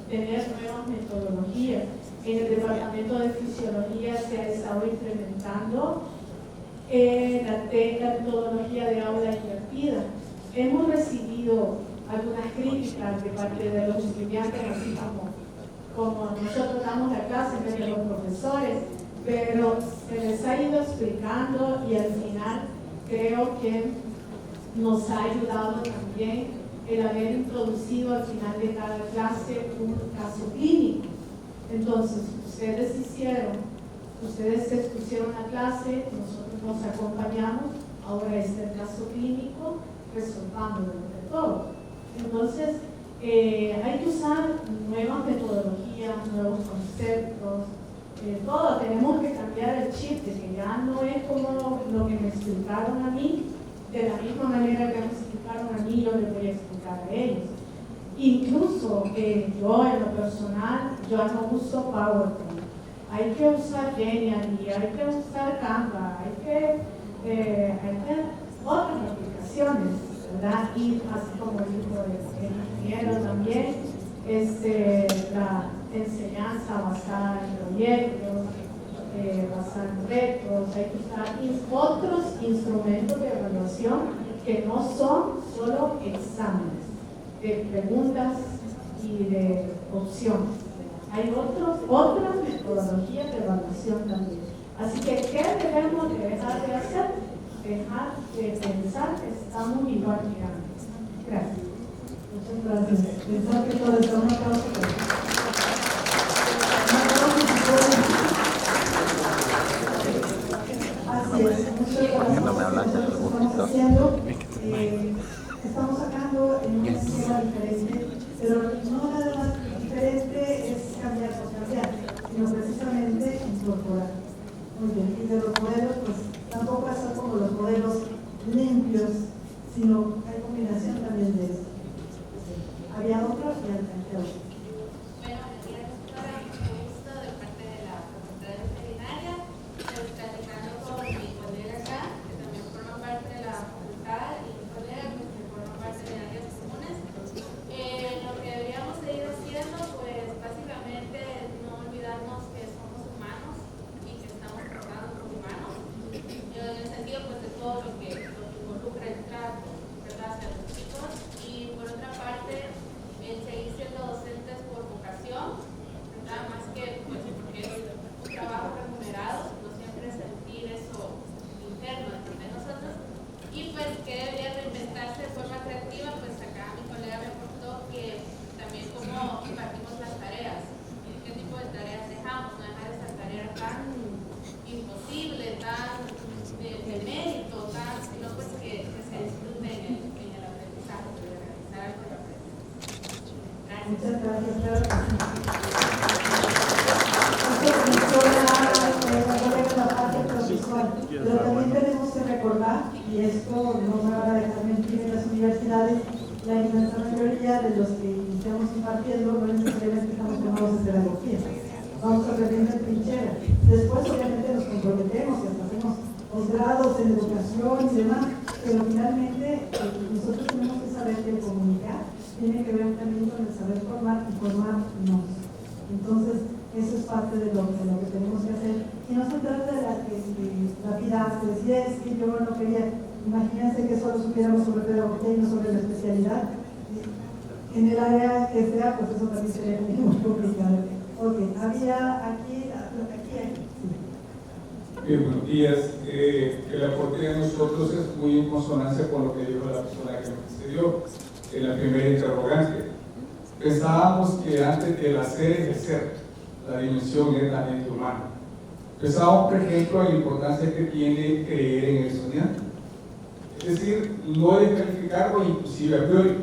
tener nuevas metodologías. En el departamento de fisiología se ha estado implementando la metodología de aula invertida. Hemos recibido algunas críticas de parte de los estudiantes, así como nosotros damos la clase en vez de los profesores, pero se les ha ido explicando y al final creo que nos ha ayudado también el haber introducido al final de cada clase un caso clínico. Entonces, ustedes se expusieron a clase, nosotros nos acompañamos, ahora está el caso clínico, resolvándolo de todo. Entonces, hay que usar nuevas metodologías, nuevos conceptos, todo. Tenemos que cambiar el chip de que ya no es como lo que me explicaron a mí, de la misma manera que me explicaron a mí, yo les voy a explicar a ellos. Incluso yo en lo personal, yo no uso PowerPoint. Hay que usar Genially, hay que usar Canva, hay que otras aplicaciones, ¿verdad? Y así como dijo el ingeniero también, la enseñanza basada en proyectos, basada en retos, hay que usar otros instrumentos de evaluación que no son solo exámenes, de preguntas y de opciones. Hay otras metodologías de evaluación también. Así que, ¿qué debemos de dejar de hacer? Dejar de pensar que estamos igual que antes. Gracias. Muchas gracias. Pensar que todo está un aplauso. Así es. Muchas gracias. Estamos haciendo. Estamos sacando en una esquema diferente, pero no nada más diferente. Muchas gracias, claro que sí. Esto menciona la parte procesal, pero también tenemos que recordar, y esto no me van a dejar mentir en las universidades, la inmensa mayoría de los que iniciamos impartiendo no necesariamente estamos llamados en pedagogía. Vamos aprendiendo en trinchera. Después obviamente nos comprometemos y hasta hacemos posgrados en educación y demás, pero finalmente nosotros tenemos que saber que el comunicar tiene que ver también con el saber formar y formarnos. Entonces, eso es parte de lo que tenemos que hacer. Y no se trata de lapidarse, decir, es que yo no quería, imagínense que solo supiéramos sobre pedagogía y no sobre la especialidad. En el área que sea, pues eso también sería muy complicado. Ok, había aquí. Bien, buenos días. El aporte de nosotros es muy en consonancia con lo que dijo la persona que nos precedió en la primera interrogante. Pensábamos que antes del hacer ejercer, la dimensión es la mente humana. Pensábamos, por ejemplo, en la importancia que tiene creer en el estudiante. Es decir, no descalificarlo inclusive a priori.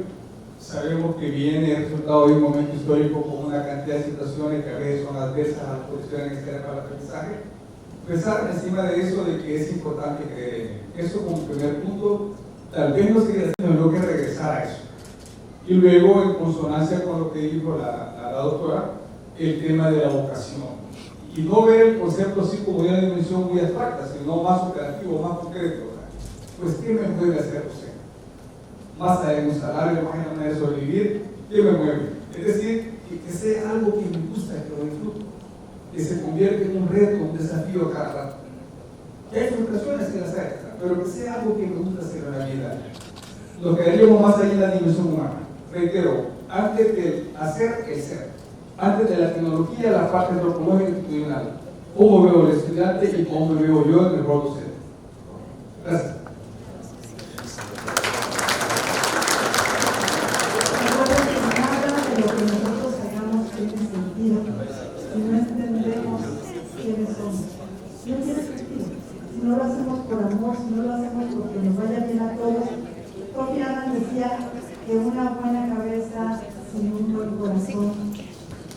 Sabemos que viene el resultado de un momento histórico con una cantidad de situaciones que a veces son adversas a las condiciones necesarias para el aprendizaje. Pensar encima de eso de que es importante creer en él. Eso como primer punto, tal vez no sería sino que regresar a eso. Y luego, en consonancia con lo que dijo la doctora, el tema de la vocación. Y no ver el concepto así como una dimensión muy abstracta, sino más operativo, más concreto. Pues, ¿qué me puede hacer usted? Más allá de un salario, más allá de sobrevivir, ¿qué me mueve? Es decir, que sea algo que me gusta, que lo disfruto, que se convierte en un reto, un desafío cada rato. Que hay frustraciones en las extra, pero que sea algo que me gusta hacer en la vida. Nos quedaríamos más allá de la dimensión humana. Reitero, antes del hacer, el ser. Antes de la tecnología, la parte antropológica y institucional. ¿Cómo veo al estudiante y cómo me veo yo en el rol docente? Gracias. Si no entendemos quiénes somos, no tiene sentido. Si no lo hacemos por amor, si no lo hacemos porque nos vaya bien a todos. Kofi Annan decía que una buena cabeza sin un buen corazón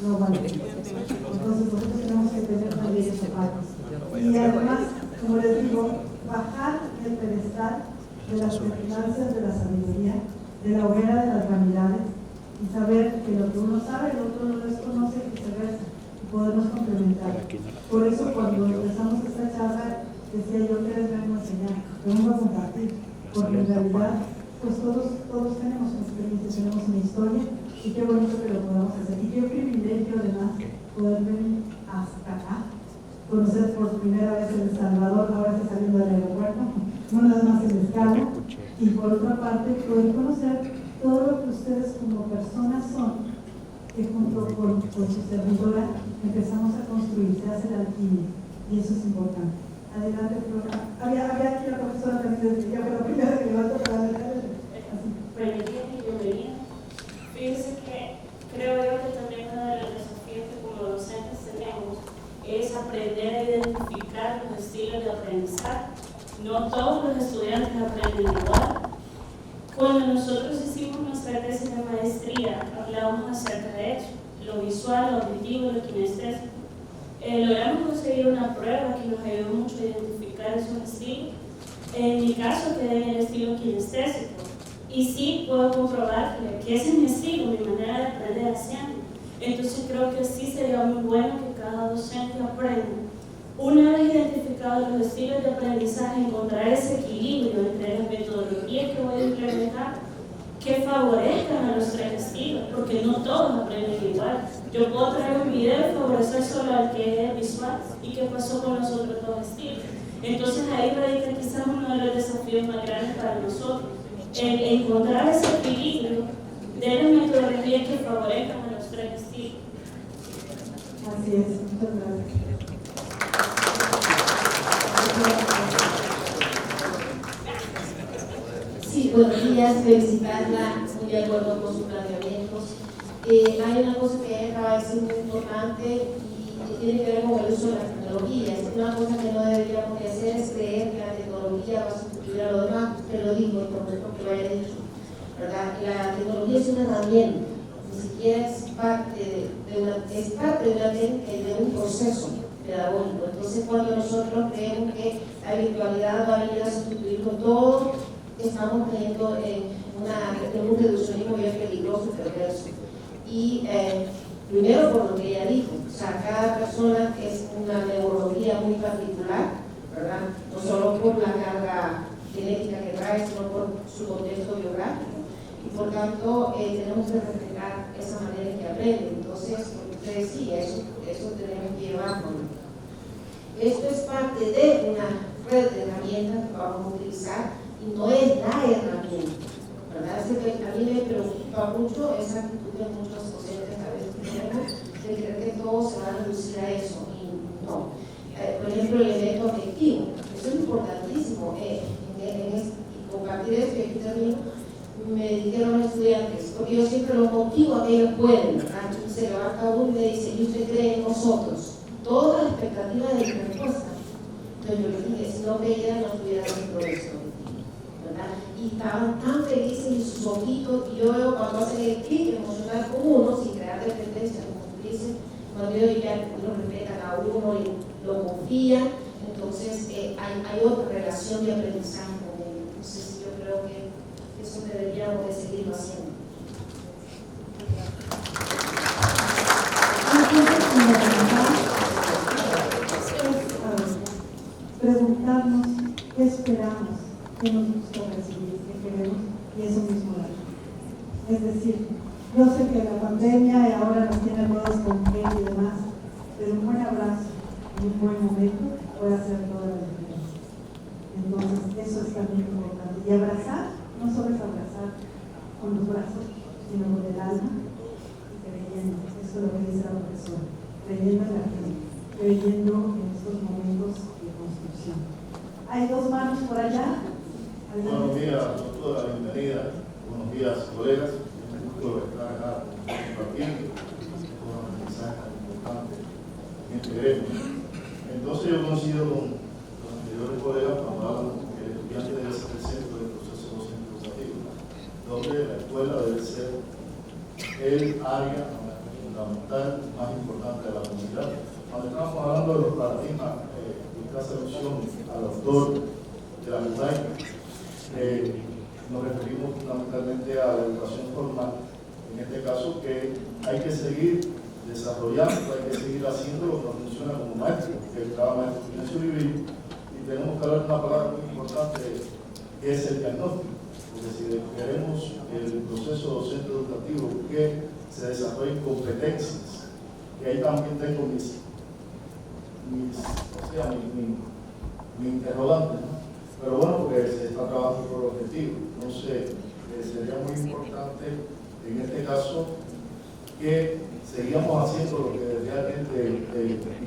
no vale. Entonces nosotros tenemos que tener también esa parte. Y además, como les digo, bajar del pedestal de las circunstancias de la sabiduría, de la hoguera de las vanidades, y saber que lo que uno sabe, el otro no desconoce y viceversa, y podernos complementar. Por eso cuando empezamos esta charla, decía yo que les vengo a enseñar, vengo a compartir, porque en realidad, pues todos tenemos una experiencia, tenemos una historia, y qué bonito que lo podamos hacer. Y qué privilegio además poder venir hasta acá, conocer por primera vez El Salvador, ahora está saliendo del aeropuerto, no nada más el escala, y por otra parte poder conocer todo lo que ustedes como personas son, que junto con su servidora empezamos a construir, se hace la alquimia, y eso es importante. Adelante, Flora. Había aquí la profesora también desde ya, pero primero que levanto para adelante. Buenos días y bienvenidos. Fíjense que creo yo que también uno de los desafíos que como docentes tenemos es aprender a identificar los estilos de aprendizaje. No todos los estudiantes aprenden igual. Cuando nosotros hicimos nuestra tesis de maestría, hablábamos acerca de eso, lo visual, lo auditivo, lo kinestésico. Logramos conseguir una prueba que nos ayudó mucho a identificar esos estilos. En mi caso quedé en el estilo kinestésico y sí puedo comprobar que ese es mi estilo, mi manera de aprender haciendo. Entonces creo que sí sería muy bueno que cada docente aprenda. Una vez identificados los estilos de aprendizaje, encontrar ese equilibrio entre las metodologías que voy a implementar que favorezcan a los tres estilos, porque no todos aprenden igual. Yo puedo traer un video y favorecer solo al que es visual y qué pasó con los otros dos estilos. Entonces ahí radica quizás uno de los desafíos más grandes para nosotros, el encontrar ese equilibrio de las metodologías que favorezcan a los tres estilos. Así es, muchas gracias. Sí, buenos días, felicitarla, muy de acuerdo con sus planteamientos. Hay una cosa que acaba de ser muy importante y tiene que ver con el uso de las tecnologías. Una cosa que no deberíamos de hacer es creer que la tecnología va a sustituir a lo demás, te lo digo, porque lo haya dicho, ¿verdad? La tecnología es una herramienta, ni siquiera siquiera es parte de una técnica y de un proceso pedagógico. Entonces, cuando nosotros creemos que la virtualidad va a venir a sustituir con todo, estamos cayendo en un reduccionismo bien peligroso y perverso. Y primero, por lo que ella dijo, o sea, cada persona es una neurología muy particular, ¿verdad? No solo por la carga genética que trae, sino por su contexto biográfico. Y por tanto, tenemos que respetar esa manera en que aprende. Entonces, como usted decía, eso tenemos que llevarlo. Esto es parte de una red de herramientas que vamos a utilizar y no es la herramienta, ¿verdad? A mí me preocupa mucho esa actitud de muchos docentes a veces tenemos de creer que todo se va a reducir a eso y no. Por ejemplo, el elemento afectivo, eso es importantísimo. Y compartir esto, y aquí termino, me dijeron los estudiantes, porque yo siempre los motivo a que ellos pueden, ¿verdad? Y se levanta uno y me dice, ¿y usted cree en nosotros? Toda la expectativa de mi respuesta. Entonces yo les dije, si no creyeran, no estuviera haciendo esto, ¿verdad? Y estaban tan felices en sus ojitos, y yo veo cuando hacen el clic emocional con uno, sin crear dependencia, como tú dices, cuando ellos ya lo respetan a uno y lo confían, entonces hay otra relación de aprendizaje con ellos. Entonces yo creo que eso deberíamos de seguirlo haciendo. Preguntarnos qué esperamos, qué nos gusta recibir, qué queremos, y eso mismo da. Es decir, yo sé que la pandemia ahora nos tiene todos con gel y demás, pero un buen abrazo y un buen momento puede hacer toda la diferencia. Entonces, eso es también importante. Y abrazar, no solo es abrazar con los brazos, sino con el alma y creyendo. Eso es lo que dice la profesora, creyendo en la gente, creyendo en estos momentos de construcción. Hay dos manos por allá. Buenos días, doctora, bienvenida. Buenos días, colegas. Un gusto estar acá compartiendo con un mensaje tan importante en este gremio. Entonces, yo coincido con los anteriores colegas cuando hablan que el estudiante debe ser el centro del proceso docente educativo, donde la escuela debe ser el área fundamental más importante de la comunidad. Cuando estamos hablando de los paradigmas, y hace alusión al autor de la UNAI, nos referimos fundamentalmente a la educación formal, en este caso que hay que seguir desarrollando, hay que seguir haciendo lo que funciona como maestro, que es el trabajo maestro Ignacio Vivir, y tenemos que hablar de una palabra muy importante que es el diagnóstico, porque si queremos el proceso docente educativo que se desarrollen competencias, y ahí también tengo mi interrogante, ¿no? Pero bueno, porque se está trabajando por objetivo. Entonces, sería muy importante en este caso que sigamos haciendo lo que realmente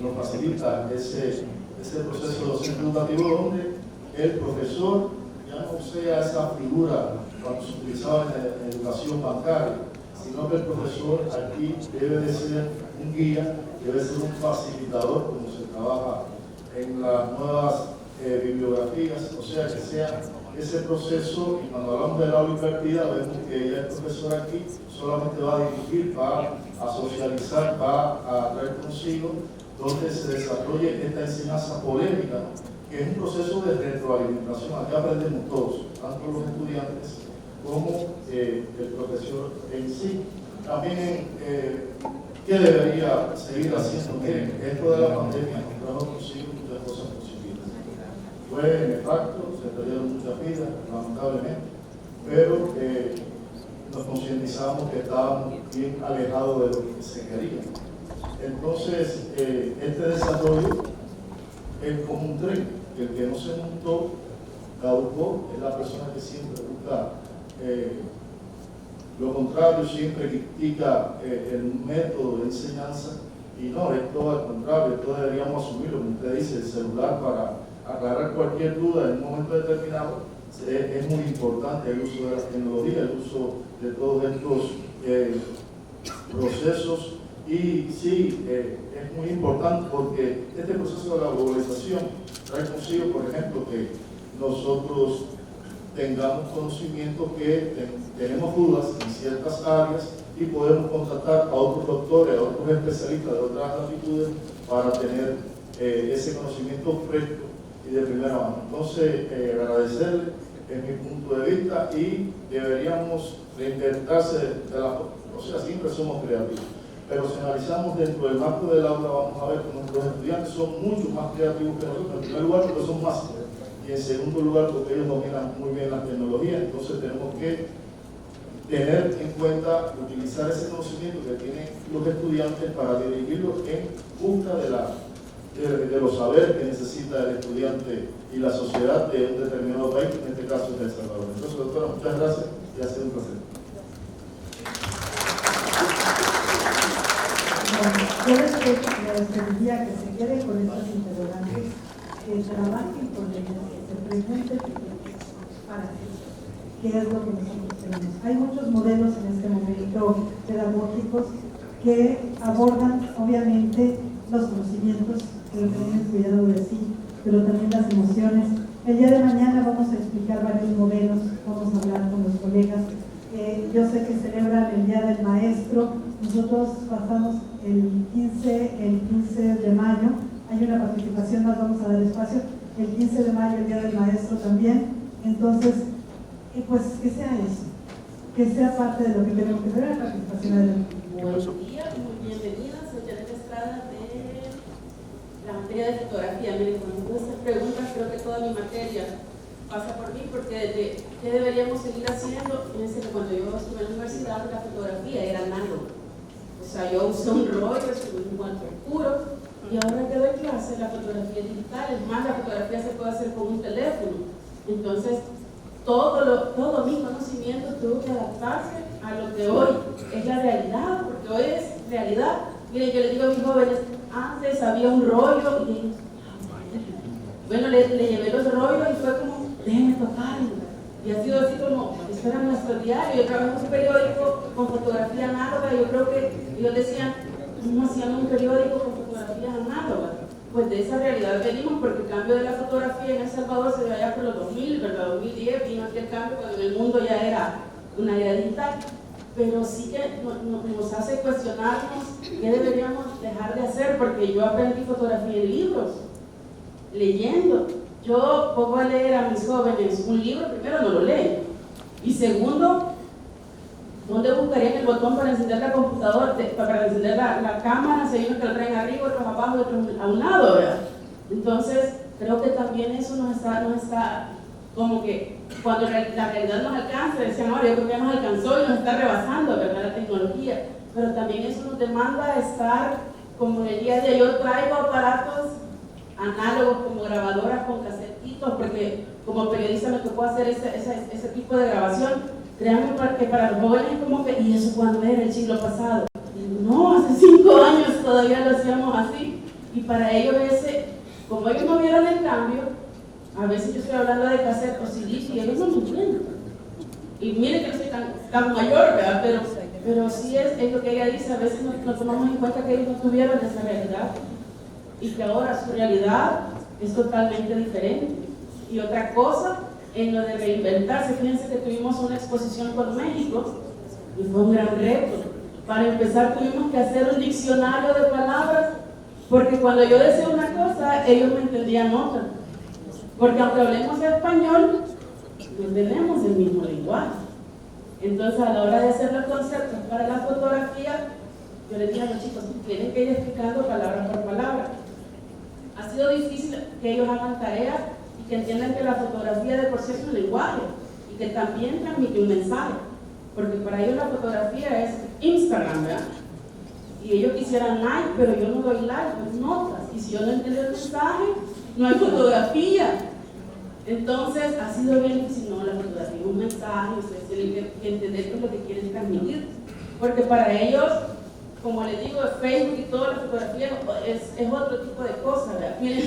nos facilita ese proceso docente educativo, donde el profesor ya no sea esa figura cuando se utilizaba en la educación bancaria, sino que el profesor aquí debe de ser un guía, debe ser un facilitador, como se trabaja en las nuevas bibliografías, o sea, que sea ese proceso. Y cuando hablamos del aula invertida, vemos que ya el profesor aquí solamente va a dirigir, va a socializar, va a traer consigo donde se desarrolle esta enseñanza polémica, que es un proceso de retroalimentación. Aquí aprendemos todos, tanto los estudiantes como el profesor en sí. También, ¿qué debería seguir haciendo? Miren, esto de la pandemia nos trajo consigo muchas cosas positivas. Fue nefasto, se perdieron muchas vidas, lamentablemente, pero nos concientizamos que estábamos bien alejados de lo que se quería. Entonces, este desarrollo es como un tren, que el que no se montó, caducó, es la persona que siempre busca lo contrario, siempre critica el método de enseñanza, y no, esto al contrario, esto deberíamos asumirlo, como usted dice, el celular para aclarar cualquier duda en un momento determinado. Es muy importante el uso de la tecnología, el uso de todos estos procesos, y sí, es muy importante porque este proceso de la globalización trae consigo, por ejemplo, que nosotros tengamos conocimiento que tenemos dudas en ciertas áreas y podemos contratar a otros doctores, a otros especialistas de otras latitudes para tener ese conocimiento fresco y de primera mano. Entonces, agradecerle en mi punto de vista y deberíamos reinventarse o sea, siempre somos creativos. Pero si analizamos dentro del marco del aula, vamos a ver que nuestros estudiantes son mucho más creativos que nosotros. En primer lugar, porque son más. Y en segundo lugar, porque ellos dominan muy bien la tecnología. Entonces tenemos que tener en cuenta, utilizar ese conocimiento que tienen los estudiantes para dirigirlos en busca de los saberes que necesita el estudiante y la sociedad de un determinado país, en este caso es El Salvador. Entonces, doctora, muchas gracias y ha sido un placer. Yo les pediría que se queden con estas interrogantes, que trabajen con ellas, que se pregunten para qué es lo que nosotros tenemos. Hay muchos modelos en este momento pedagógicos que abordan, obviamente, los conocimientos, pero también el cuidado de sí, pero también las emociones. El día de mañana vamos a explicar varios modelos, vamos a hablar con los colegas. Yo sé que celebran el Día del Maestro. Nosotros pasamos el 15 de mayo. Hay una participación más, vamos a dar espacio. El 15 de mayo, el Día del Maestro también. Entonces, pues que sea eso, que sea parte de lo que tenemos que hacer, la participación adelante. Buen día, muy bienvenidas. Soy Janet Estrada de la materia de fotografía. Miren, cuando me hacen preguntas, creo que toda mi materia pasa por mí, porque desde qué deberíamos seguir haciendo. Fíjense que cuando yo estuve en la universidad, la fotografía era análoga. O sea, yo usé un rollo, un cuarto oscuro, y ahora que doy clase, la fotografía es digital. Es más, la fotografía se puede hacer con un teléfono. Entonces, todo mi conocimiento tuvo que adaptarse a lo que hoy es la realidad, porque hoy es realidad. Miren, yo les digo a mis jóvenes, antes había un rollo y bueno, le llevé los rollos y fue como, déjenme tocarlo. Y ha sido así como, esperan nuestro diario. Yo trabajo en un periódico con fotografía análoga. Yo creo que ellos decían, ¿cómo hacían un periódico con fotografías análogas? Pues de esa realidad venimos, porque el cambio de la fotografía en El Salvador se dio allá por los 2000, ¿verdad? 2010 vino aquel cambio cuando en el mundo ya era una era digital. Pero sí que nos hace cuestionarnos qué deberíamos dejar de hacer, porque yo aprendí fotografía en libros, leyendo. Yo pongo a leer a mis jóvenes un libro, primero no lo leen, y segundo, ¿dónde buscarían el botón para encender la computadora, para encender la cámara? Si hay unos que lo traen arriba, otros abajo y otros a un lado, ¿verdad? Entonces, creo que también eso nos está como que cuando la realidad nos alcanza, decían, ahora yo creo que ya nos alcanzó y nos está rebasando, ¿verdad? La tecnología. Pero también eso nos demanda estar, como el día de hoy, yo traigo aparatos análogos como grabadoras con casetitos, porque como periodista me tocó hacer ese tipo de grabación. Créanme que para los jóvenes como que, ¿y eso cuándo era? El siglo pasado. No, hace 5 años todavía lo hacíamos así. Y para ellos como ellos no vieron el cambio, a veces yo estoy hablando de cassette o CD y ellos no lo entienden. Y miren que no soy tan mayor, ¿verdad? Pero sí es lo que ella dice, a veces no tomamos en cuenta que ellos no tuvieron esa realidad y que ahora su realidad es totalmente diferente. Y otra cosa, en lo de reinventarse, fíjense que tuvimos una exposición con México y fue un gran reto. Para empezar tuvimos que hacer un diccionario de palabras, porque cuando yo decía una cosa, ellos me entendían otra. Porque aunque hablemos español, no tenemos el mismo lenguaje. Entonces, a la hora de hacer los conceptos para la fotografía, yo les dije a los chicos, tienen que ir explicando palabra por palabra. Ha sido difícil que ellos hagan tareas y que entiendan que la fotografía de por sí es un lenguaje y que también transmite un mensaje. Porque para ellos la fotografía es Instagram, ¿verdad? Y ellos quisieran like, pero yo no doy like, doy notas. Y si yo no entiendo el mensaje, no hay fotografía. Entonces ha sido bien difícil, no, la fotografía es un mensaje, ustedes tienen que entender qué es lo que quieren transmitir. Porque para ellos, como les digo, Facebook y toda la fotografía es otro tipo de cosa, ¿verdad? Miren,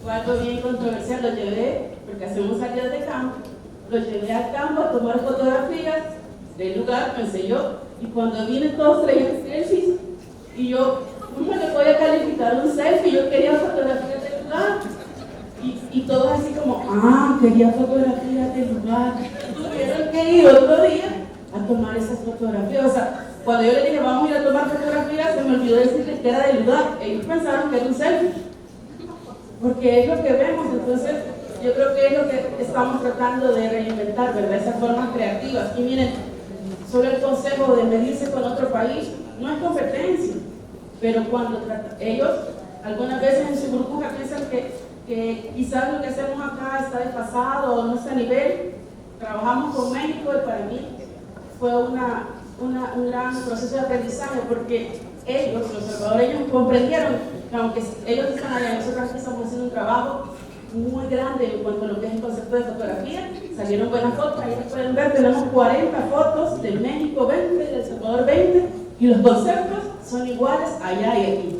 fue algo bien controversial, lo llevé, porque hacemos salidas de campo, lo llevé al campo a tomar fotografías del lugar, pensé yo, y cuando vine todos traían selfies, y yo, ¿cómo le voy a calificar un selfie? Yo quería fotografías del lugar. Y todos así como, quería fotografías del lugar. Tuvieron que ir otro día a tomar esas fotografías. O sea, Cuando yo les dije vamos a ir a tomar fotografías, se me olvidó decirles que era del lugar. Ellos pensaron que era un selfie, porque es lo que vemos. Entonces yo creo que es lo que estamos tratando de reinventar, ¿verdad? Esas formas creativas. Y miren, sobre el consejo de medirse con otro país, no es competencia, pero cuando ellos algunas veces en su burbuja piensan que quizás lo que hacemos acá está desfasado o no está a nivel. Trabajamos con México y para mí fue un gran proceso de aprendizaje, porque ellos, los salvadoreños, comprendieron que aunque ellos están allá, nosotros aquí estamos haciendo un trabajo muy grande en cuanto a lo que es el concepto de fotografía. Salieron buenas fotos, ahí pueden ver, tenemos 40 fotos de México 20, de El Salvador 20, y los conceptos son iguales allá y aquí.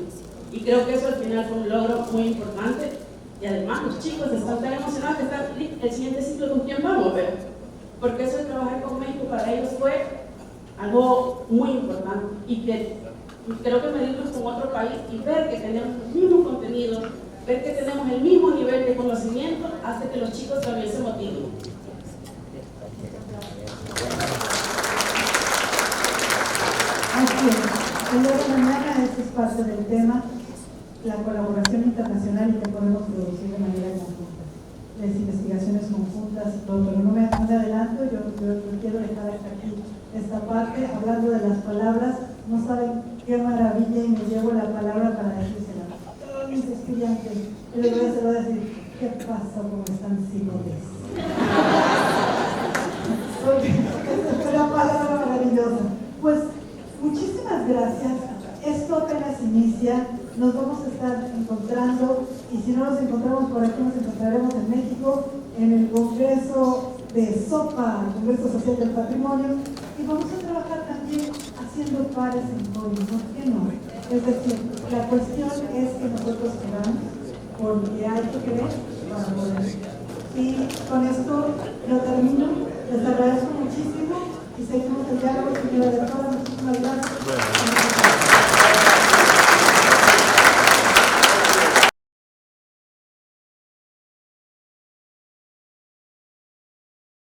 Y creo que eso al final fue un logro muy importante. Y además los chicos están tan emocionados que están el siguiente ciclo con quién vamos a ver. Porque eso de trabajar con México para ellos fue algo muy importante. Y que creo que medirnos con otro país y ver que tenemos los mismos contenidos, ver que tenemos el mismo nivel de conocimiento, hace que los chicos también se motiven. Así es. El día de mañana, este es parte del tema, la colaboración internacional y que podemos producir de manera conjunta. Las investigaciones conjuntas, todo, pero no me adelanto, yo quiero dejar hasta aquí esta parte, hablando de las palabras. No saben qué maravilla, y me llevo la palabra para decírsela a todos mis estudiantes. Yo les voy a decir, ¿qué pasa con están psicólogos? Es una palabra maravillosa. Pues muchísimas gracias. Esto apenas inicia. Nos vamos a estar encontrando, y si no nos encontramos por aquí, nos encontraremos en México, en el Congreso de SOPA, el Congreso Social del Patrimonio, y vamos a trabajar también haciendo pares en código, ¿por qué no? Es decir, la cuestión es que nosotros queramos, porque hay que creer para poder. Y con esto lo termino. Les agradezco muchísimo y seguimos el diálogo, señora directora. Muchísimas gracias.